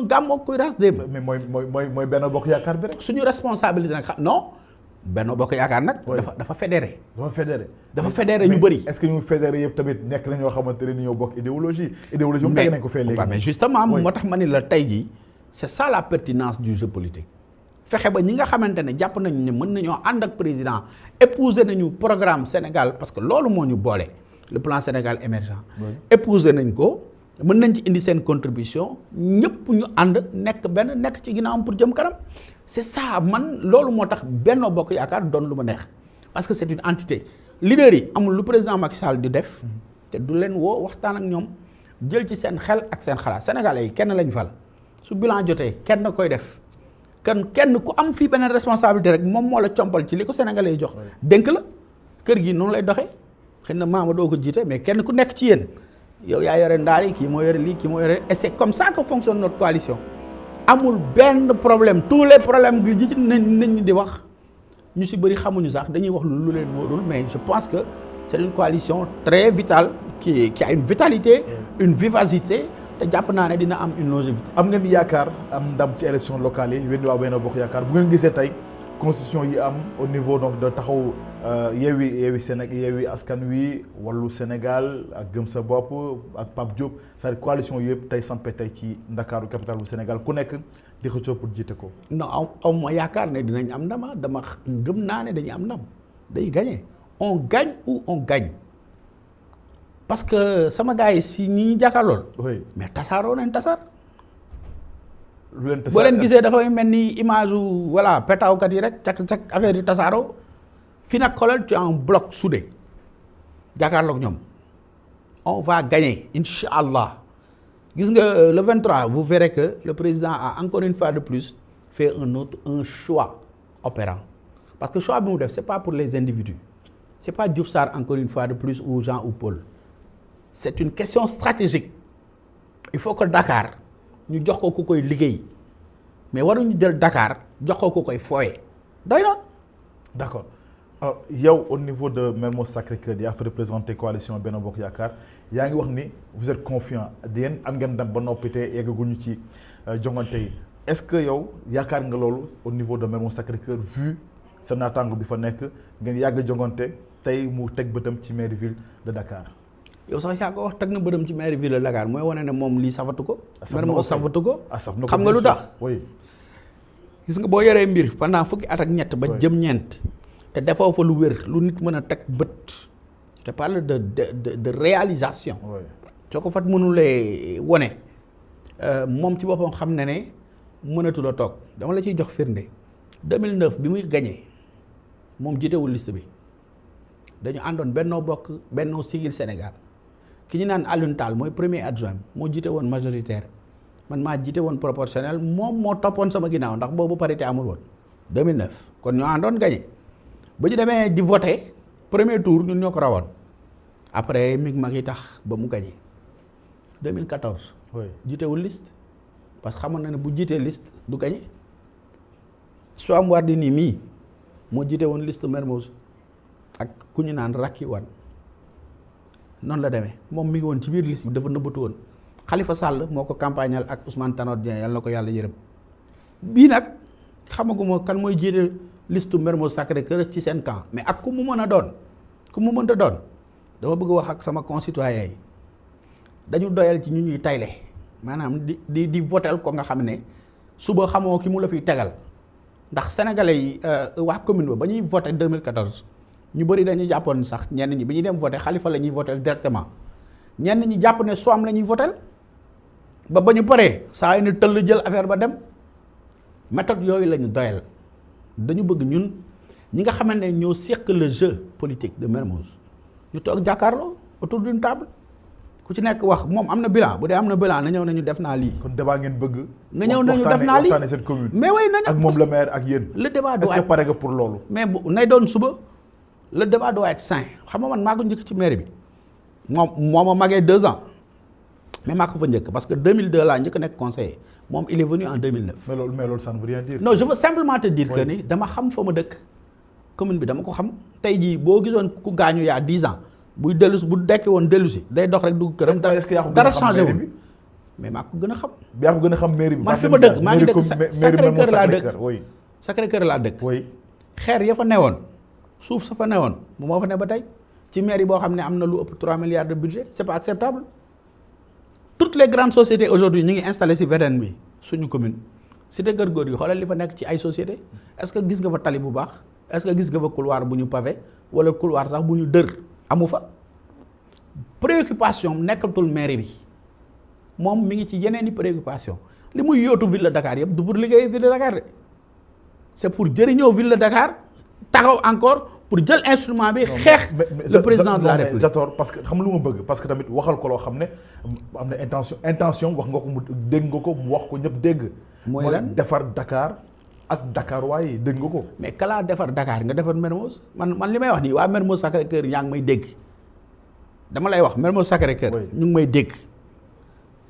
gàmmoo kuy ras dem. mais mooy Benno Bokk Yaakaar bi rek. suñu responsabilité nag non Benno Bokk Yaakaar nag. dafa fédéré. dafa fédéré ñu bëri. est-ce que ñu fédéré yëpp tamit nekk na ñoo xamante ne ni ñoo bokk idéologie moom teg nañ ko fee léegi. mais justement moo tax ma ni la tey jii c'est ça la pertinence du jeu politique. fexe ba ñi nga xamante ne jàpp nañu ne mën nañoo ànd ak président épouser nañu programme Sénégal parce que loolu moo ñu boole le plan Sénégal émergent. épouser nañ ko mën nañ ci indi seen contribution ñëpp ñu ànd nekk ci ginnaawam pour jëm kanam c'est ça man loolu moo tax Benno Bokk Yaakaar doon lu ma neex parce que c'est une entité leader yi amul lu président Macky Sall di def te du leen woo waxtaan ak ñoom jël ci seen xel ak seen xalaat sénégalais yi kenn lañ fal su bilan jotee kenn koy def. kenn ku am fii beneen responsabilité rek moom moo la compal ci li ko sénégalais yi jox dénk la kër gi noonu lay doxee xëy na maama doo ko jiite mais kenn ku nekk ci yéen yow yaa yore ndaar yi kii moo yore lii kii moo yore et c'est comme ça que fonctionne notre coalition amul benn problème tous les problèmes gi ji nañ ñi di wax ñu si bëri xamuñu sax dañuy wax lu leen wóorul mais je pense que c'est une coalition très vitale qui a une vitalité une vivacité te jàpp naa ne dina am une longévité. am ngeen yaakaar am ndam ci élection locale yi yéen waa Benno Bokk Yaakaar bu ngeen gisee tey constitution yi am au niveau donc de taxaw Yewwi Sénégal Yewwi Askan Wi Wallu Sénégal ak Gëm Sa Bopp ak Pape Diop c'est-à-dire coalition yëpp tey sampe tey ci Ndakaaru capitale bu Sénégal ku nekk di xëccoo pour jiite ko. non aw ma yaakaar ne dinañ am ndama dama gëm naa ne dañuy am ndam day gagner on gagne ou on gagne. parce que sama gars yi si ñi ñu jàkkaarlool. mais tasaaroo nañ tasaar. lu leen tasaar boo leen gisee dafay mel ni image yu voilà pétawkat yi rek cak affaire yi tasaaroo fi nag xoolal tu as un bloc soudé jàkkaarloog ñoom on va gagner incha allah gis nga le 23 vous verrez que le président a encore une fois de plus fait un choix opérant parce que choix bi mu def c'est pas pour les individus c'est pas Diouf Sarr encore une fois de plus ou Jean ou Paul. C'est une question stratégique il faut que Dakar ñu jox ko ku koy liggéey mais waruñu jël Dakar jox ko ku koy fooye doy na. D'accord alors yow au niveau de Mermoz Sacré-Cœur yaa fa représenté coalition Benno Bokk Yaakaar yaa ngi wax ni vous êtes confiant di yéen am ngeen dem ba noppi te yeggaguñu ci jongante yi est-ce que yow yaakaar nga loolu au niveau de Mermoz Sacré-Cœur vu sa naataango bi fa nekk ngeen yàgg jongante tey mu teg bëtam ci mairie ville de Dakar. yow sax yaa ko wax teg na bërëm ci mairie ville de Dakar mooy wane ne moom lii safatu ko. Mermoz safatu ko. xam nga lu tax. oui. gis nga boo yoree mbir pendant fukki at ak ñett ba jëm ñeent. te defoo fa lu wér lu nit mën a teg bët. je te parle de réalisation. soo ko fat mënulee wone moom ci boppam xam ne mënatul a toog dama la ciy jox firnde 2009 bi muy gagné moom jiitewul liste bi dañu àndoon Benno Siggil Sénégal ki ñu naan Alioune Tall mooy premier adjoint moo jiite woon majoritaire man maa jiite woon proportionnel moom moo toppoon sama ginnaaw ndax boobu parité amul woon 2009 kon ñoo àndoon gagné ba ñu demee di voté premier tour ñun ñoo ko rawoon après mag yi tax ba mu gagné 2014. jiitewul liste parce que xamoon na ne bu jiitee liste du gagné Soham Wardini mii moo jiite woon liste Mermoz ak ku ñu naan Racky Wane noonu la demee moom mi ngi woon ci biir liste bi dafa nëbbatu woon Khalifa Sall moo ko campagnal ak Ousmane Tanor Dieng yàlla na ko yàlla yërëm bii nag xamaguma kan mooy jiite liste Mermoz Sacré-Cœur ci seen camp mais ak ku mu mën a doon ku mu mënta doon dama bëgg wax ak sama concitoyens yi dañu doyal ci ñu ñuy tayle maanaam di votel ko nga xam ne suba xamoo ki mu la fiy tegal ndax sénégalais yi waa commune ba ñuy voté 2014 ñu bëri dañuy jàppoon sax ñenn ñi bi ñuy dem voté Khalifa la ñuy voté directement ñenn ñi jàpp ne Soham la ñuy voté ba ñu paree saa yu ne tëll jël affaire ba dem méthode yooyu la ñu doyal dañu bëgg ñun ñi nga xamante ne ñoo seq le jeu politique de Mermoz ñu toog jàkkaarloo autour d'une table ku ci nekk wax moom am na bilan bu dee am na bilan na ñëw nañu def naa lii. kon débat ngeen bëgg. na ñëw nañu def naa lii waxtaanee cette commune. mais way nañu ak moom le maire ak yéen. le débat doit est-ce que pare nga pour loolu. mais bu nay doon suba le débat doit être sain xam nga man maa ko njëkk ci maire bi moom moo ma magee 2 ans mais maa ko fa njëkk parce que 2002 laa njëkk nekk conseiller moom il est venu en 2009. mais loolu ça ne veut rien dire. non je veux simplement te dire que ni dama xam fa ma dëkk commune bi dama ko xam tey jii boo gisoon ku gaañu yaa 10 ans. buy dellu bu dekki woon dellu si day dox rek dugg këram. dara changé wul mais maa ko gën a xam. yaa ko gën a xam mairie bi. man fi ma dëkk maa ngi dëkk Sacré-Cœur laa dëkk Sacré-Cœur laa dëkk. xeer ya fa newoon suuf sa fa newoon bu moo fa ne ba tey ci mairie boo xam ne am na lu ëpp 3 milliards de budget c'est pas acceptable. toutes les grandes sociétés aujourd'hui ñu ngi installé si VDN bi suñu commune cité Keur Gorgui yi xoolal li fa nekk ci ay sociétés est-ce que gis nga fa tali bu baax est-ce que gis nga fa couloir bu ñu pavé wala couloir sax bu ñu dër. amu fa préoccupation nekkatul mairie bi moom mi ngi ci yeneen i préoccupation li muy yóotu ville de Dakar yëpp du pour liggéey ville de Dakar de c'est pour jëriñoo ville de Dakar taxaw encore pour jël instrument bi xeex le président de la République. Zator parce que xam lu ma bëgg parce que tamit waxal ko loo xam ne am na intention wax nga ko mu dégg nga ko mu wax ko ñëpp dégg. mooy lan defar Dakar ak Dakar waaye dégg nga ko. mais kalaa defar Dakar nga defar Mermoz man li may wax nii waa Mermoz Sacré-Cœur yaa ngi may dégg dama lay wax Mermoz Sacré-Cœur ñu ngi may dégg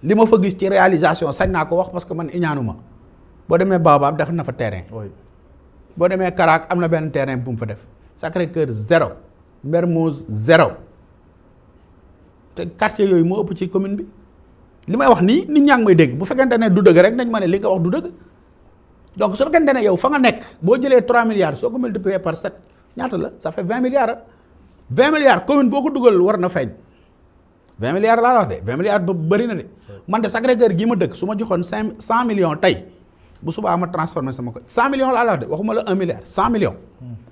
li ma fa gis ci réalisation sañ naa ko wax parce que man iñaanu ma boo demee Baobab def na fa terrain. boo demee Karak am na benn terrain bu mu fa def Sacré-Cœur 0 Mermoz 0 te quartier yooyu moo ëpp ci commune bi li may wax nii nit ñaa ngi may dégg bu fekkente ne du dëgg rek nañ ma ne li nga wax du dëgg. donc su fekkente ne yow fa nga nekk boo jëlee 3 milliards soo ko multiplier par 7 ñaata la ça fait 20 milliards 20 milliards commune boo ko dugal war na feeñ 20 milliards laa wax de 20 milliards ba bëri na de man de Sacré-Cœur gii ma dëkk su ma joxoon 100 millions tey bu subaa ma transformé sama ko 100 millions laa wax de waxuma la 1 milliard 100 millions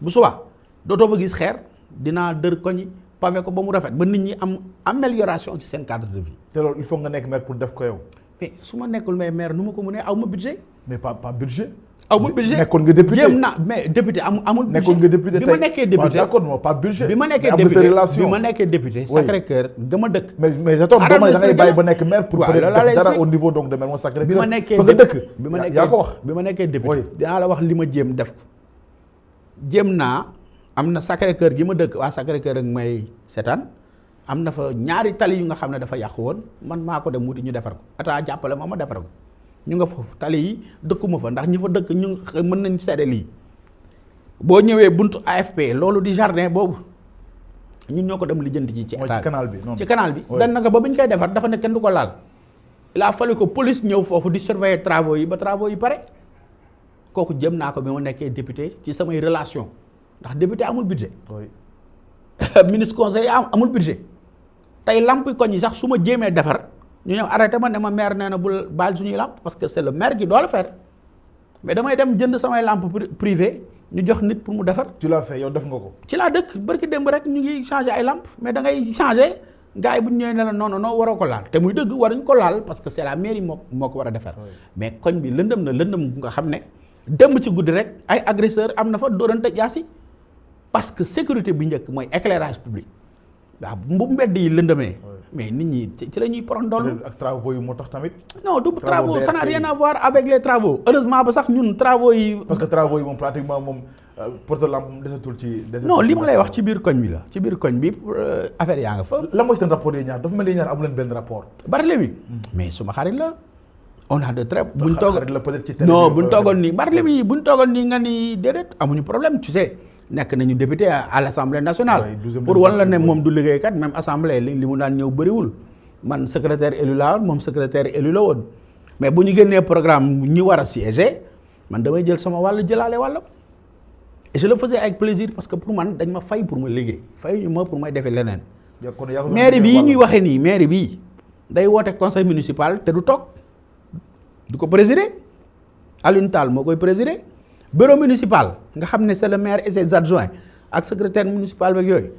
bu subaa dootoo fa gis xeer dinaa dër koñi pavé ko ba mu rafet ba nit ñi am amélioration ci seen cadre de vie. te loolu il faut nga nekk maire pour def ko yow. mais su ma nekkul may maire nu ma ko mënee aw ma budget. mais pas budget. aw ma budget nekkoon nga député jéem na mais député amul budget. nekkoon nga député bi ma nekkee député d'accord non pas budget. bi ma nekkee député Sacré-Cœur ga ma dëkk. mais j'attends da ngay bàyyi ba nekk maire pour peut-être def dara au niveau donc de Mermoz Sacré-Cœur. bi ma nekkee fa nga dëkk yaa ko wax. bi ma nekkee député dinaa la wax li ma jéem def ko jéem naa am na Sacré-Cœur gi ma dëkk waa Sacré-Cœur ak may seetaan am na fa ñaari tali yu nga xam ne dafa yàqu woon man maa ko dem wuti ñu defar ko ata jàppale ma defar ko ñu nga foofu tali yi dëkkuma fa ndax ñi fa dëkk ñu mën nañ seede lii boo ñëwee buntu AFP loolu di jardin boobu ñun ñoo ko dem lijjanti ci état ci canal bi dan naka ba bu ñu koy defar dafa ne kenn du ko laal il a fallu que police ñëw foofu di surveiller travaux yi ba travaux yi pare kooku jëm naa ko bi ma nekkee député ci samay relation ndax député amul budget ministre conseiller amul budget tey lamp koñ yi sax su ma jéemee defar ñu ñëw arrêté ma ne ma maire nee na bul baal suñuy lamp parce que c'est le maire qui doit le faire mais damay dem jënd samay lamp privé ñu jox nit pour mu defar. tu l'as fait yow def nga ko. ci laa dëkk barki démb rek ñu ngi changer ay lamp mais da ngay changer gars yi bu ñu ñëwee ne la non waroo ko laal te muy dëgg waruñ ko laal parce que c'est la mairie moo ko war a defar mais koñ bi lëndëm na lëndëm nga xam ne dem ci guddi rek ay agresseur am na fa dóorante jaasi parce que sécurité bi njëkk mooy éclairage public waaw bu mbedd yi lëndëmee mais nit ñi ci la ñuy porondool ak travaux yi moo tax tamit. non du travaux ça n'a rien à voir avec les travaux heureusement ba sax ñun travaux yi. parce que travaux yi moom pratiquement moom porte lampe moom desatul ci. non li ma lay wax ci biir koñ bi la ci biir koñ bi affaire yaa nga fa. lan mooy seen rapport yi ñaar dafa mel ni ñaar amu leen benn rapport. Barthélemy mais suma xarit la on a de très. buñ xarit la peut-être ci télé non buñ toogoon nii Barthélemy buñ toogoon nii nga ni déedéet amuñu problème tu sais. nekk nañu député à l'Assemblée nationale pour wan la ne moom du liggéeykat même assemblée li mu daan ñëw bëriwul man secrétaire élu laa woon moom secrétaire élu la woon mais bu ñu génnee programme ñi war a siéger man damay jël sama wàll jëlaale wàllam et je le faisais avec plaisir parce que pour man dañ ma fay pour ma liggéey fayuñu ma pour may defee leneen mairie bii ñuy waxee nii mairie bii day woote conseil municipal te du toog du ko présider Alioune Tall moo koy présider bureau municipal nga xam ne c'est le maire et ses adjoints ak secrétaire municipal beeg yooyu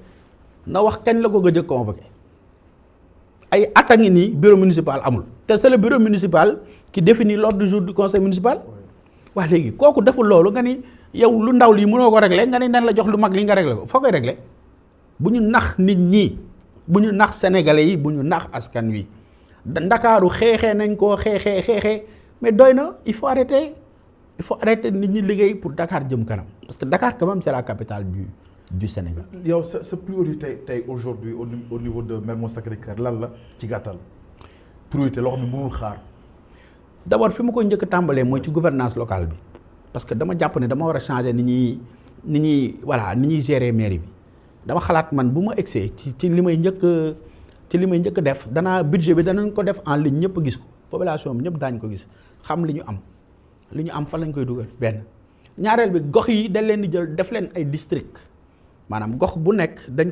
na wax kañ la ko gëj a convoqué ay at a ngi nii bureau municipal amul te c'est le bureau municipal qui définit l'ordre du jour du conseil municipal waa léegi kooku deful loolu nga ni yow lu ndaw lii mënoo ko régler nga ni nan la jox lu mag li nga régler ko foo koy régler bu ñu nax nit ñi bu ñu nax sénégalais yi bu ñu nax askan wi ndakaaru xeexee nañ koo xeexee mais doy na il faut arrêter nit ñi liggéey pour Dakar jëm kanam parce que Dakar quand même c'est la capitale du Sénégal. yow sa priorité tey aujourd'hui au niveau de Mermoz Sacré-Cœur lan la ci gàttal priorité loo xam ne mënul xaar. d'abord fi ma koy njëkk a tàmbalee mooy ci gouvernance locale bi parce que dama jàpp ne dama war a changer ni ñuy gérer mairie bi dama xalaat man bu ma egsee ci li may njëkk def budget bi danañ ko def en ligne ñëpp gis ko population bi ñëpp daañu ko gis xam li ñu am fan lañ koy dugal benn ñaareel bi gox yi dañ leen di jël def leen ay district maanaam gox bu nekk dañ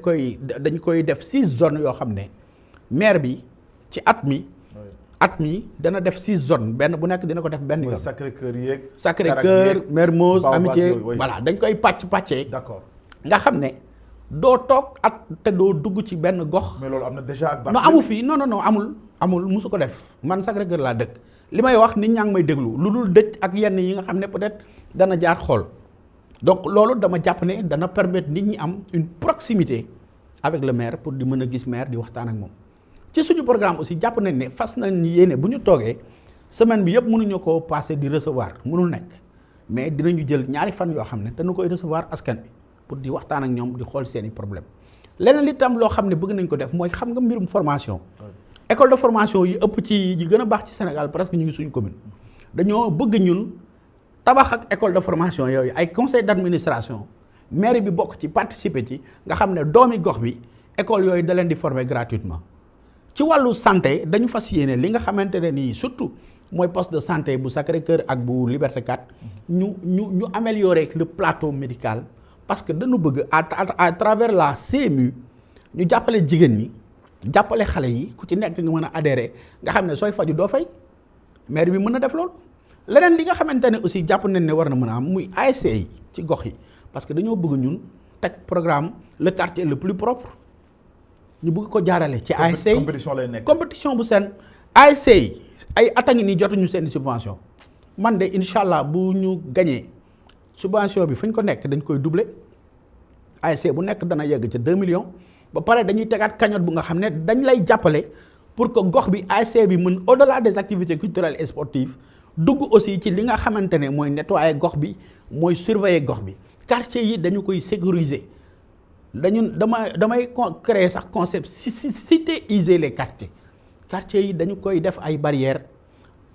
koy def 6 zones yoo xam ne maire bi ci at mi dana def 6 zones benn bu nekk dina ko def benn yoon. Sacré-Cœur Mermoz Amitié voilà dañ koy pàccee. d'accord nga xam ne doo toog at te doo dugg ci benn gox. mais loolu am na déjà ak. non amu fii non amul musu ko def man Sacré-Cœur laa dëkk. li may wax nit ñaa ngi may déglu lu dul dëj ak yenn yi nga xam ne peut-être dana jaar xool donc loolu dama jàpp ne dana permettre nit ñi am une proximité avec le maire pour di mën a gis maire di waxtaan ak moom. ci suñu programme aussi jàpp nañ ne fas nañ yéene bu ñu toogee semaine bi yëpp mënuñu ko passer di recevoir mënul nekk mais dinañu jël ñaari fan yoo xam ne dañu koy recevoir askan bi pour di waxtaan ak ñoom di xool seeni problème leneen li tam loo xam ne bëgg nañ ko def mooy xam nga mbirum formation. école de formation yi ëpp ci yi gën a baax ci Sénégal presque ñu ngi suñu commune dañoo bëgg ñun tabax ak école de formation yooyu ay conseil d'administration mairie bi bokk ci participer ci nga xam ne doomi gox bi école yooyu da leen di former gratuitement ci wàllu santé dañu fas yéene li nga xamante ne nii surtout mooy poste de santé bu Sacré-Cœur ak bu Liberté 4 ñu améliorer le plateau médical parce que dañu bëgg à travers la CMU ñu jàppale jigéen ñi jàppale xale yi ku ci nekk nga mën a adhérer nga xam ne sooy faju doo fay maire bi mën na def loolu leneen li nga xamante ne aussi jàpp nañ ne war na mën a am muy ASC yi ci gox yi parce que dañoo bëgg ñun teg programme le quartier le plus propre ñu bëgg ko jaarale ci ASC yi compétition lay nekk compétition bu seen ASC yi ay at a ngi nii jotuñu seen subvention man de incha allah bu ñu gañee subvention bi fu ñu ko nekk dañ koy doubler ASC bu nekk dana yegg ca 2 millions ba pare dañuy tegaat cagnotte bu nga xam ne dañ lay jàppale pour que gox bi ASC bi mën au-delà des activités culturelles et sportives dugg aussi ci li nga xamante ne mooy nettoyer gox bi mooy surveiller gox bi quartier yi dañu koy sécuriser damay créer sax concept citéiser les quartiers yi dañu koy def ay barrières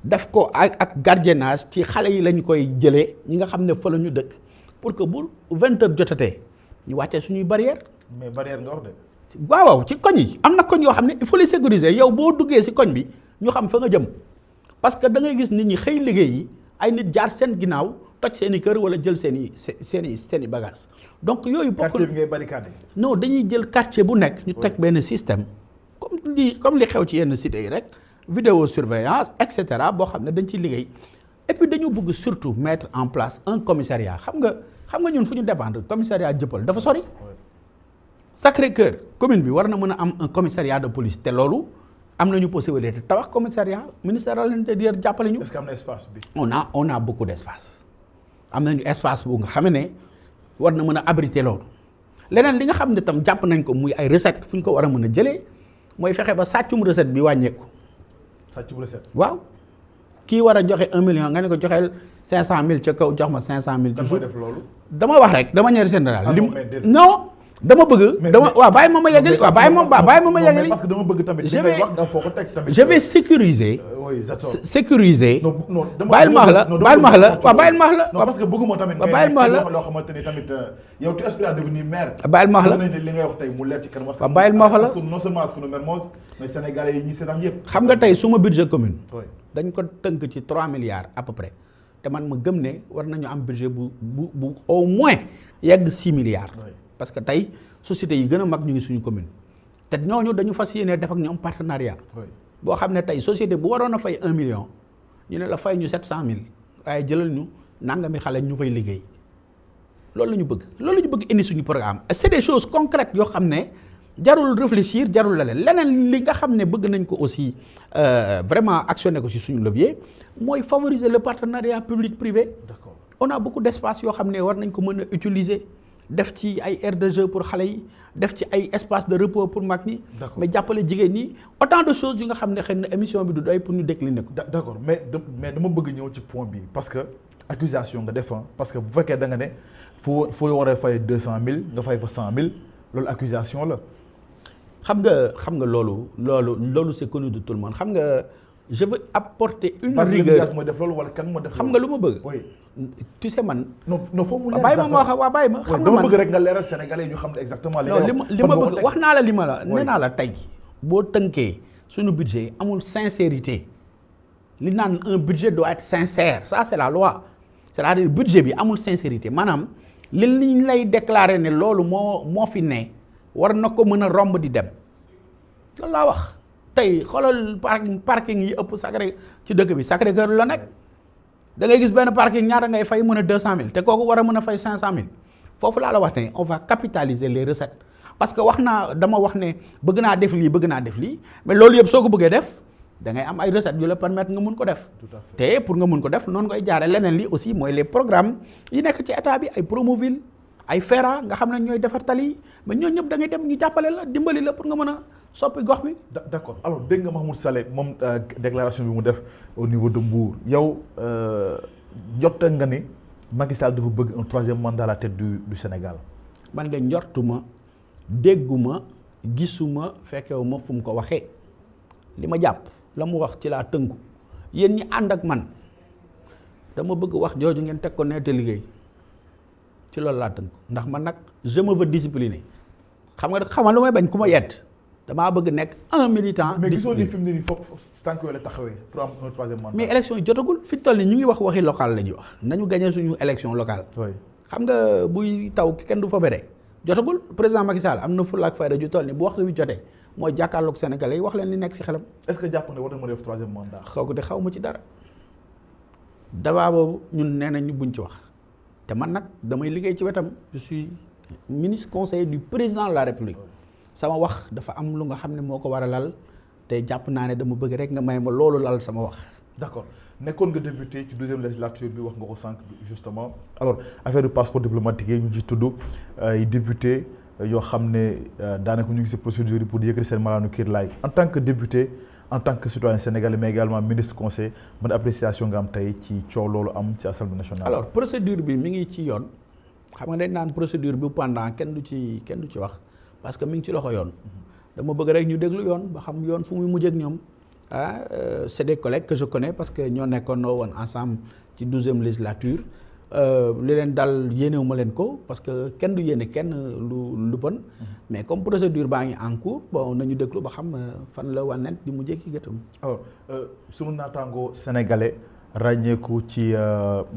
def ko ak gardiennage ci xale yi lañu koy jëlee ñi nga xam ne fa la ñu dëkk pour que bu 20 heures jotatee ñu wàccee suñuy barrières. mais barrière nga wax de. waaw ci koñ yi am na koñ yoo xam ne il faut les sécuriser yow boo duggee si koñ bi ñu xam fa nga jëm parce que da ngay gis nit ñi xëy liggéey yi ay nit jaar seen ginnaaw toj seen i kër wala jël seen i bagages donc yooyu. quartier bi ngay barricade. non dañuy jël quartier bu nekk. ñu teg benn système comme li xew ci yenn cités yi rek vidéosurveillance et cetera boo xam ne dañ ciy liggéey et puis dañu bëgg surtout mettre en place un commissariat xam nga ñun fu ñu dépendre commissariat Dieuppeul dafa sori. Sacré-Cœur commune bi war na mën a am un commissariat de police te loolu am nañu possibilité tabax commissariat ministère de l'Intérieur jàppale ñu. est-ce que am na espace bi. on a beaucoup d'espace am nañu espace bu nga xam ne war na mën a abriter loolu leneen li nga xam ne tam jàpp nañ ko muy ay recette fu ñu ko war a mën a jëlee mooy fexe ba sàccum recette bi wàññeeku. sàccum recette. waaw kii war a joxe 1 million nga ne ko joxeel 500000 ca kaw jox ma 500000. kan mooy def loolu. dama wax rek de manière générale. ah non dama bëgg. waaw bàyyi ma yeggali waaw bàyyi ma yeggali. parce que dama bëgg tamit. je vais wax nga foo ko teg tamit. je vais sécuriser. oui sécuriser. non bàyyil ma wax la bàyyil ma wax la waaw bàyyil ma wax la. non parce que bëgguma tamit. waaw bàyyil ma wax la loo xamante ni tamit yow tu aspires à devenir maire. bàyyil ma wax la li ngay wax tey mu leer ci kanam. waaw bàyyil ma wax la parce que non seulement askan Mermoz mais sénégalais yi ñi seetaan yëpp. xam nga tey suma budget commune. dañ ko tënk ci 3 milliards à peu près te man ma gëm ne war nañu am budget bu au moins yegg 6 milliards. parce que tey sociétés yi gën a mag ñu ngi suñu commune te ñooñu dañu fas yéene def ak ñoom partenariat. boo xam ne tey société bu waroon a fay 1 million ñu ne la fay ñu 700000 waaye jëlal ñu nangami xale ñu fay liggéey loolu la ñu bëgg indi suñu programme c'est des choses concrètes yoo xam ne jarul réfléchir jarul leneen li nga xam ne bëgg nañ ko aussi vraiment actionner ko ci suñu levier mooy favoriser le partenariat public privé. D'accord. On a beaucoup d'espace yoo xam ne war nañ ko mën a utiliser def ci ay aires de jeu pour xale yi def ci ay espace de repos pour mag ñi. mais jàppale jigéen ñi autant de choses yu nga xam ne xëy na émission bi du doy pour ñu décliner ko. d'accord mais dama bëgg ñëw ci point bi parce que accusation nga def parce que bu fekkee da nga ne foo war a fay 200000 nga fay fa 100000 loolu accusation la. xam nga loolu c'est connu de tout le monde xam nga je veux apporter une rigueur. mooy def loolu wala kan moo def xam nga lu ma bëgg. oui tu sais man. non foo mu leer bàyyi ma wax waaw bàyyi ma. xam nga man dama bëgg rek nga leeral Sénégalais yi ñu xam ne exactement. li ma bëgg wax naa la li ma la nee naa la tey boo tënkee suñu budget amul sincérité li naan un budget doit être sincère ça c'est la loi c'est-à-dire budget bi amul sincérité maanaam li ñu lay déclarer ne loolu moo fi ne war na ko mën a romb di dem loolu laa wax. tey xoolal parking yi ëpp Sacré ci dëkk bi Sacré-Cœur la nekk da ngay gis benn parking ñaata ngay fay mën a 200000 te kooku war a mën a fay 500000 foofu laa la wax ne on va capitaliser les recettes parce que dama wax ne bëgg naa def lii mais loolu yëpp soo ko bëggee def da ngay am ay recettes yu la permettre nga mun ko def. tout à fait te pour nga mun ko def noonu ngay jaare leneen li aussi mooy les programmes yi nekk ci état bi ay Promoville ay FERA nga xam ne ñooy defar tali yi mais ñooñu ñëpp da ngay dem ñu jàppale la dimbali la pour nga mën a soppi gox bi. d'accord alors dégg nga Mahmoud Saleh moom déclaration bi mu def au niveau de Mbour yow jot nga ni Macky Sall dafa bëgg un 3e mandat à la tête du Sénégal. man de njortuma dégguma gisuma fekkewuma fu mu ko waxee li ma jàpp la mu wax ci laa tënku yéen ñi ànd ak man dama bëgg wax jooju ngeen teg ko nee te liggéey ci loolu laa tënku ndax man nag je me veux discipliner xam lu may bañ ku ma yedd damaa bëgg nekk un militant. mais gisoo ni fi mu ne nii foofu tànk yooyu la taxawee pour am un 3e mandat. mais élection yi jotagul fi ñu toll nii ñu ngi waxi local la ñuy wax nañu gagné suñu élection locale. oui xam nga buy taw kenn du fa bere jotagul président Macky Sall am na fulla ak fayda ju toll nii bu waxtu bi jotee mooy jàkkaarloog Sénégalais yi wax leen li nekk ci xelam. est-ce que jàpp ne war na mën a def 3e mandat. xaw ma ci dara débat boobu ñun nee nañ ñu buñ ci wax te man nag damay liggéey ci wetam je suis ministre conseiller du président de la République. sama wax dafa am lu nga xam ne moo ko war a lal te jàpp naa ne dama bëgg rek nga may ma loolu lal sama wax. d'accord nekkoon nga député ci 2e législature bi wax nga ko sànq justement alors affaire du passeport diplomatique yi ñu ci tudd ay député yoo xam ne daanaka ñu ngi ci procédure yi pour yëkkati seen malaanu kiirlaay en tant que député en tant que citoyen sénégalais mais également ministre conseil ban appréciation nga am tey ci coow loolu am ci assemblée nationale. alors procédure bi mi ngi ci yoon xam nga dañ naan procédure bi pendant kenn du ci wax. parce que mi ngi ci loxo yoon dama bëgg rek ñu déglu yoon ba xam yoon fu muy mujjee ak ñoom c'est des collègues que je connais parce que ñoo nekkoon woon ensemble ci 12e législature li leen dal yéenewuma leen ko parce que kenn du yéene kenn lu bon mais comme procédure baa ngi en cours bon nañu déglu ba xam fan la wànnent di mujjee ki gëtam. alors sunu naataango sénégalais ràññeeku ci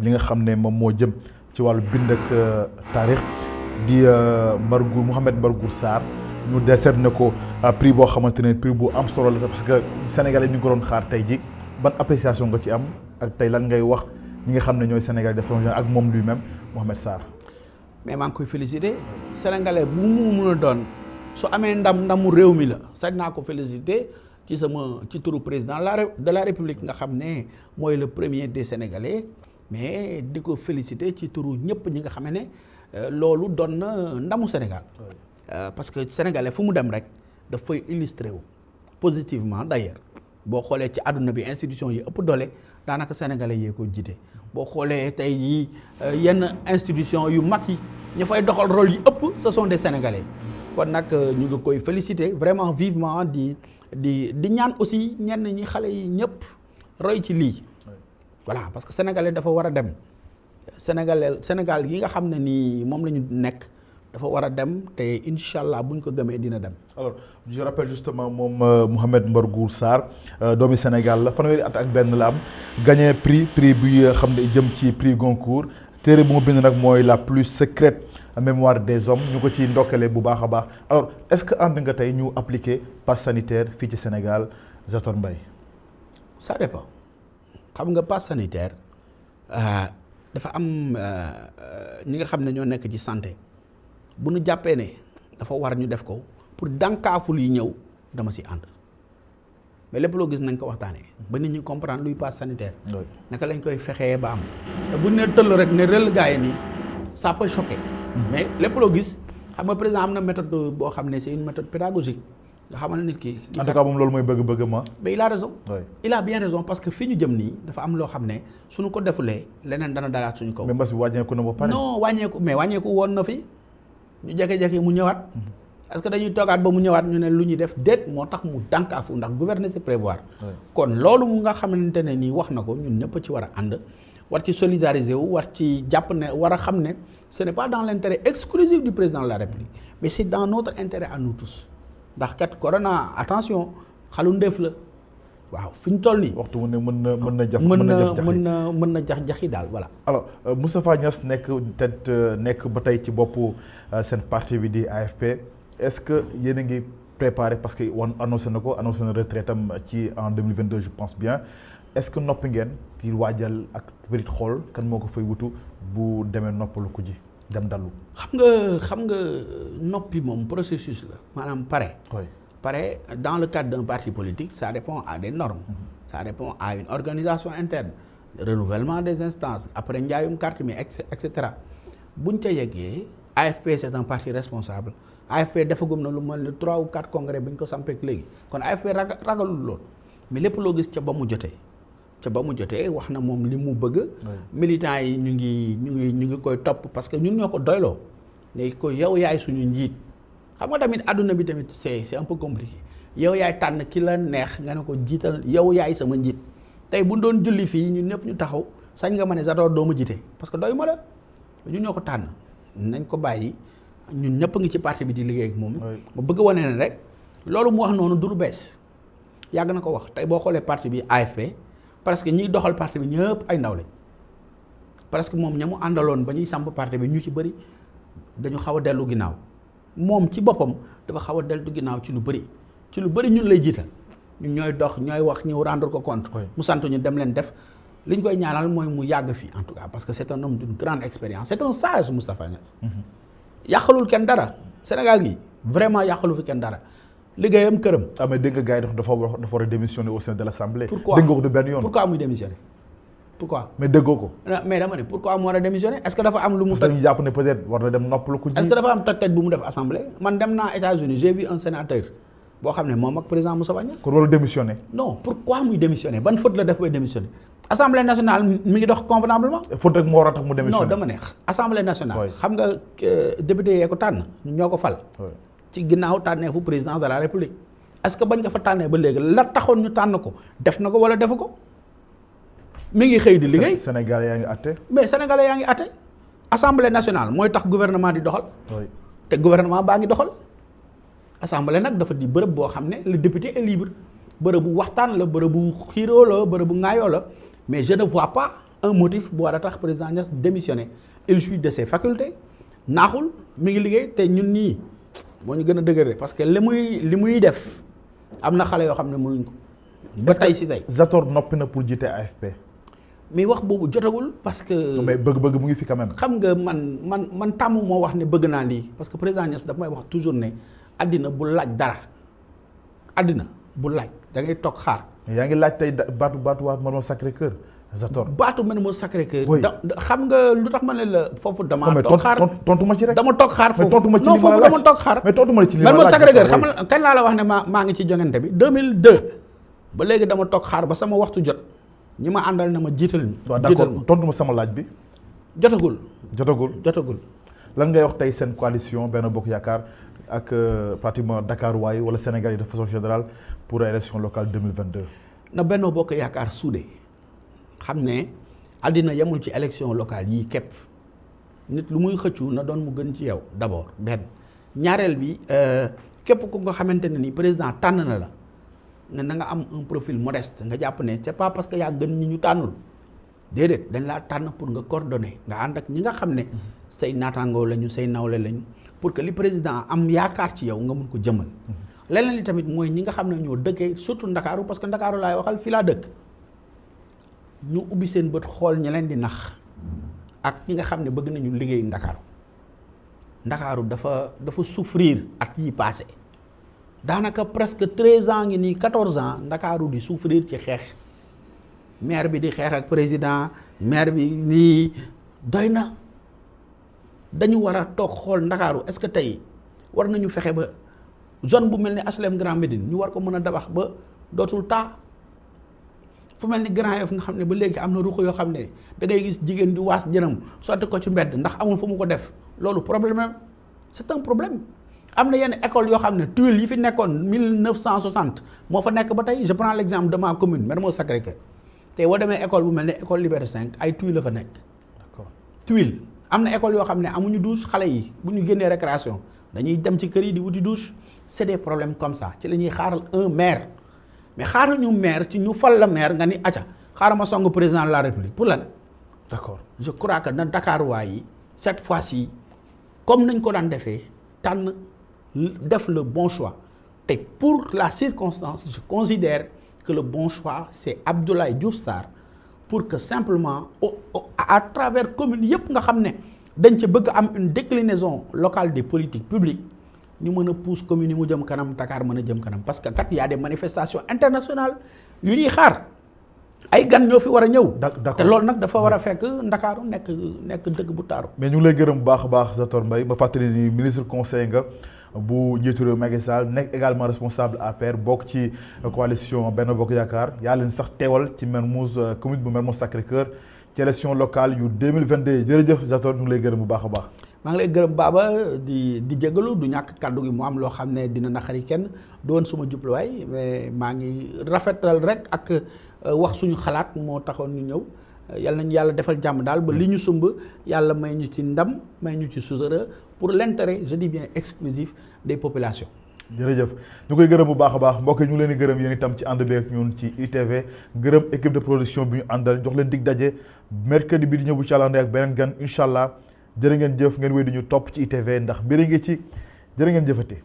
li nga xam ne moom moo jëm ci wàllu bind ak taarix di Mouhamed Mbargour Sarr ñu décerné ko prix boo xamante ne prix bu am solo la parce que sénégalais ñu ngi ko doon xaar tey ji ban appréciation nga ci am ak tey lan ngay wax ñi nga xam ne ñooy sénégalais def ak moom lui-même Mouhamed Sarr. mais maa ngi koy féliciter sénégalais bu mu mun a doon su amee ndamu réew mi la sañ naa ko féliciter ci turu président de la république nga xam ne mooy le premier des sénégalais mais di ko féliciter ci turu ñëpp ñi nga xam ne loolu doon na ndamu Sénégal parce que sénégalais fu mu dem rek daf fay illustrer wu positivement d'ailleurs boo xoolee ci àdduna bi institution yi ëpp doole daanaka sénégalais yee ko jiite boo xoolee tey yi yenn institution yu mag yi ñu fay doxal rôle yi ëpp ce sont des sénégalais kon nag ñu ngi koy féliciter vraiment vivement di ñaan aussi ñenn ñi xale yi ñëpp roy ci lii voilà parce que sénégalais dafa war a dem Sénégal yi nga xam ne nii moom la ñu nekk dafa war a dem te incha allah buñ ko gëmee dina dem. alors je rappelle justement moom Mouhamed Mbargou Sarr doomi Sénégal la fanweeri at ak benn la am gagné prix bi xam ne jëm ci prix Goncourt téere bu mu bind nag mooy la plus secrète mémoire des hommes ñu ko ci ndokkale bu baax a baax alors est-ce que ànd nga tey ñu appliquer passe sanitaire fii ci Sénégal Zator Mbaye. ça dépend xam nga passe sanitaire dafa am ñi nga xam ne ñoo nekk ci santé. bu ñu jàppee ne dafa war ñu def ko pour dànkaaful yi ñëw dama si ànd mais lépp loo gis nañ ko waxtaanee ba nit ñi comprendre luy passe sanitaire naka lañ koy fexee ba am te bu ne tëll rek ne rel gars yi nii ça peut choquer mais lépp loo gis xam nga président am na méthode boo xam ne c'est une méthode pédagogique nga xamal nit ki en tout cas moom loolu mooy bëgg-bëgg ma mais il a raison il a bien raison parce que fi ñu jëm nii dafa am loo xam ne suñu ko defulee leneen dana dalaat suñu kaw mais mbas bi wàññeeku na ba pare non wàññeeku woon na fi ñu jékki-jékki mu ñëwaat est-ce que dañuy toogaat ba mu ñëwaat ñu ne lu ñuy def déet moo tax mu dànkaafu ndax gouverner c'est prévoir kon loolu mu nga xamante ne nii wax na ko ñun ñëpp ci war a ànd war ci solidariser wu war ci jàpp ne war a xam ne ce n'est pas dans l'intérêt exclusif du président de la République mais c'est dans notre intérêt à nous tous ndax kat corona attention xalu ndéef la waaw fi ñu toll nii. waxtu mu ne mën na jax-jaxi daal voilà. alors Moustapha Niasse nekk ba tey ci boppu seen parti bi di AFP est-ce que yéen a ngi préparé parce que annoncé na retraite am ci en 2022 je pense bien est-ce que noppi ngeen di waajal ak bërit xool kan moo ko fay wutu bu demee noppalu ko ji dem dallu. xam nga noppi moom processus la maanaam pare. Dans le cadre d'un parti politique, ça répond à des normes, ça répond à une organisation interne, le renouvellement des instances, après njaayum carte mi etc. buñ ca yeggee AFP c'est un parti responsable AFP defagum na lu mel ni 3 ou 4 congrès bi ñu ko sampeek léegi kon AFP ragalul lool mais lépp loo gis ca ba mu jotee wax na moom li mu bëgg militants yi ñu ngi koy topp parce que ñun ñoo ko doyloo ne ko yow yaay suñu njiit xam nga tamit àdduna bi tamit c'est un peu compliqué yow yaay tànn ki la neex nga ne ko jiital yow yaay sama njiit tey bu doon julli fii ñun ñëpp ñu taxaw sañ nga ma ne Zator doo ma jiite parce que doy ma la ñun ñoo ko tànn nañ ko bàyyi ñun ñëpp ngi ci parti bi di liggéey ak moom. ma bëgg wane ne rek loolu mu wax noonu du lu bees yàgg na ko wax tey boo xoolee parti bi AFP parce que ñiy doxal parti bi ñëpp ay ndaw lañ parce que moom ña mu àndaloon ba ñuy samp parti bi ñu ci bëri dañu xaw a dellu ginnaaw. moom ci boppam dafa xaw a deltu ginnaaw ci lu bëri ñun lay jiital ñun ñooy dox ñooy wax ñëw rendre ko compte mu sant ñu dem leen def li ñu koy ñaanal mooy mu yàgg fi en tout cas parce que c'est un homme d'une grande expérience c'est un sage Moustapha Niasse yàqalul kenn dara Sénégal gi vraiment yàqalu fi kenn dara liggéeyam këram. mais dégg nga gars yi dafa war a démissionner au sein de l'Assemblée. pourquoi dégg nga ko du benn yoon. pourquoi muy démissionner pourquoi. mais déggoo ko. mais dama ne pourquoi mu war a démissionner est-ce que dafa am lu mu. dañu jàpp ne peut-être war na dem noppalu ko ji. est-ce que dafa am toj-toj bu mu def assemblée man dem naa États-Unis j'ai vu un sénateur boo xam ne moom ak président Moustapha Niasse. kon warul démissionner. non pourquoi muy démissionner ban faute la def bay démissionner. assemblée nationale mi ngi dox convenablement. faute rek moo war a tax mu démissionner. non dama ne assemblée nationale. xam nga député yee ko tànn ñoo ko fal. ci ginnaaw tànnee fu président de la république. est-ce que bañ nga fa tànnee ba léegi la taxoon ñu tànn ko def na ko wala defu ko. mi ngi xëy di liggéey Sénégalais yaa ngi àtte. mais sénégalais yaa ngi àtte. assemblée nationale mooy tax gouvernement di doxal. te gouvernement baa ngi doxal. assemblée nag dafa di bërëb boo xam ne le député est libre bërëb bu waxtaan la bërëb bu xiiroo la bërëb bu ŋaayoo la mais je ne vois pas un motif bu war a tax président Niasse démissionner il jouit de ses facultés naaxul mi ngi liggéey te ñun ñii moo ñu gën a dëgëre parce que li muy def am na xale yoo xam ne mënuñ ko. ba tey si tey Zator noppi na pour jiite AFP. mais wax boobu jotagul parce que. mais bëgg-bëgg mu ngi fi quand même. xam nga man tàmm moo wax ne bëgg naa lii parce que président Niasse daf may wax toujours ne àddina bu laaj dara àddina bu laaj da ngay toog xaar. yaa ngi laaj tey baatu waa Mermoz Sacré-Cœur Zator. baatu Mermoz Sacré-Cœur. xam nga lu tax ma ne la foofu damaa toog xaar tontu ma ci rek. dama toog xaar foofu tontu ma ci li ma la foofu laaj dama toog xaar. mais tontu ma ci li ma la laaj Mermoz Sacré-Cœur xam nga kañ laa la wax ne maa ngi ci jongante bi 2002 ba léegi dama toog xaar ba sama waxtu jot ñi ma àndal na ma jiital ma. waaw d'accord tontu ma sama laaj bi. jotagul. lan ngay wax tey seen coalition Benno Bokk Yaakaar ak pratiquement Dakar waay wala Sénégal yi de façon générale pour élection locale 2022. na Benno Bokk Yaakaar suude xam ne àddina yemul ci élection locale yii képp nit lu muy xëccu na doon mu gën ci yow d'abord benn ñaareel bi képp ku nga xamante ne ni président tànn na la na nga am un profil modeste nga jàpp ne c'est pas parce que yaa gën ñi ñu tànnul déedéet dañ laa tànn pour nga coordonner nga ànd ak ñi nga xam ne say naataangoo lañu say nawle lañu pour que li président am yaakaar ci yow nga mun ko jëmal. leneen li tamit mooy ñi nga xam ne ñoo dëkkee surtout Ndakaaru parce que Ndakaaru laay waxal fii laa dëkk ñu ubbi seen bët xool ñi leen di nax ak ñi nga xam ne bëgg nañu liggéey Ndakaaru dafa souffrir at yi passé daanaka presque 13 ans ngi nii 14 ans Ndakaaru di souffrir ci xeex maire bi di xeex ak président maire bi nii doy na dañu war a toog xool Ndakaaru est-ce que tey war nañu fexe ba zone bu mel ni HLM Grand Médine ñu war ko mën a dabax ba dootul taa fu mel ni Grand Yoff nga xam ne ba léegi am na ruq yoo xam ne da ngay gis jigéen di waas jënam sotti ko ci mbedd ndax amul fu mu ko def loolu problème c'est un problème. am na yenn école yoo xam ne tuiles yi fi nekkoon 1960 moo fa nekk ba tey je prends l'exemple de ma commune Mermoz Sacré-Cœur tey boo demee école bu mel ne école Liberté 5 ay tuiles la fa nekk. d'accord tuiles am na école yoo xam ne amuñu douche xale yi bu ñu génnee récréation dañuy dem ci kër yi di wuti douche c'est des problèmes comme ça ci la ñuy xaaral un maire mais xaaral ñu maire ci ñu fal la maire nga ni acca xaaral ma song président de la République pour lan. d'accord je crois que na Dakar waa yi cette fois-ci comme nañ ko daan defee tànn def le bon choix te pour la circonstance je considère que le bon choix c'est Abdoulaye Diouf Sarr pour que simplement à travers commune yëpp nga xam ne dañ ci bëgg am une déclinaison locale des politiques publiques ñu mën a pousse commune yi mu jëm kanam Dakar mën a jëm kanam parce que kat y a des manifestations internationales yu ñuy xaar ay gan ñoo fi war a ñëw. te loolu nag dafa war a fekk Ndakaaru nekk dëkk bu taaru. mais ñu ngi lay gërëm bu baax a baax Zator Mbaye ma fàttali ni ministre conseil nga bu njiitu réew Macky Sall nekk également responsable APR bokk ci coalition Benno Bokk Yaakaar yaa leen sax teewal ci Mermoz commune bu Mermoz Sacré-Cœur ci élection locale yu 2022 jërëjëf Zator ñu ngi lay gërëm bu baax a baax. maa ngi lay gërëm Baba di jégalu du ñàkk kàddu gi mu am loo xam ne dina naqari kenn doon suma jubluwaay mais maa ngi rafetal rek ak wax suñu xalaat moo taxoon ñu ñëw yal nañu yàlla defal jàmm daal ba li ñu sumb yàlla may ñu ci ndam may ñu ci sutura pour l'intérêt je dis bien exclusif des populations. jërëjëf ñu koy gërëm bu baax a baax mbokk yi ñu leen di gërëm yéen itam ci ànd beeg ñun ci ITV gërëm équipe de production bi ñu àndal jox leen dig daje mercredi bi di ñëw bu ci àllande ak beneen gan incha allah jërë ngeen jëf ngeen wéy di ñu topp ci ITV ndax mbiri ngi ci jërë ngeen jëfati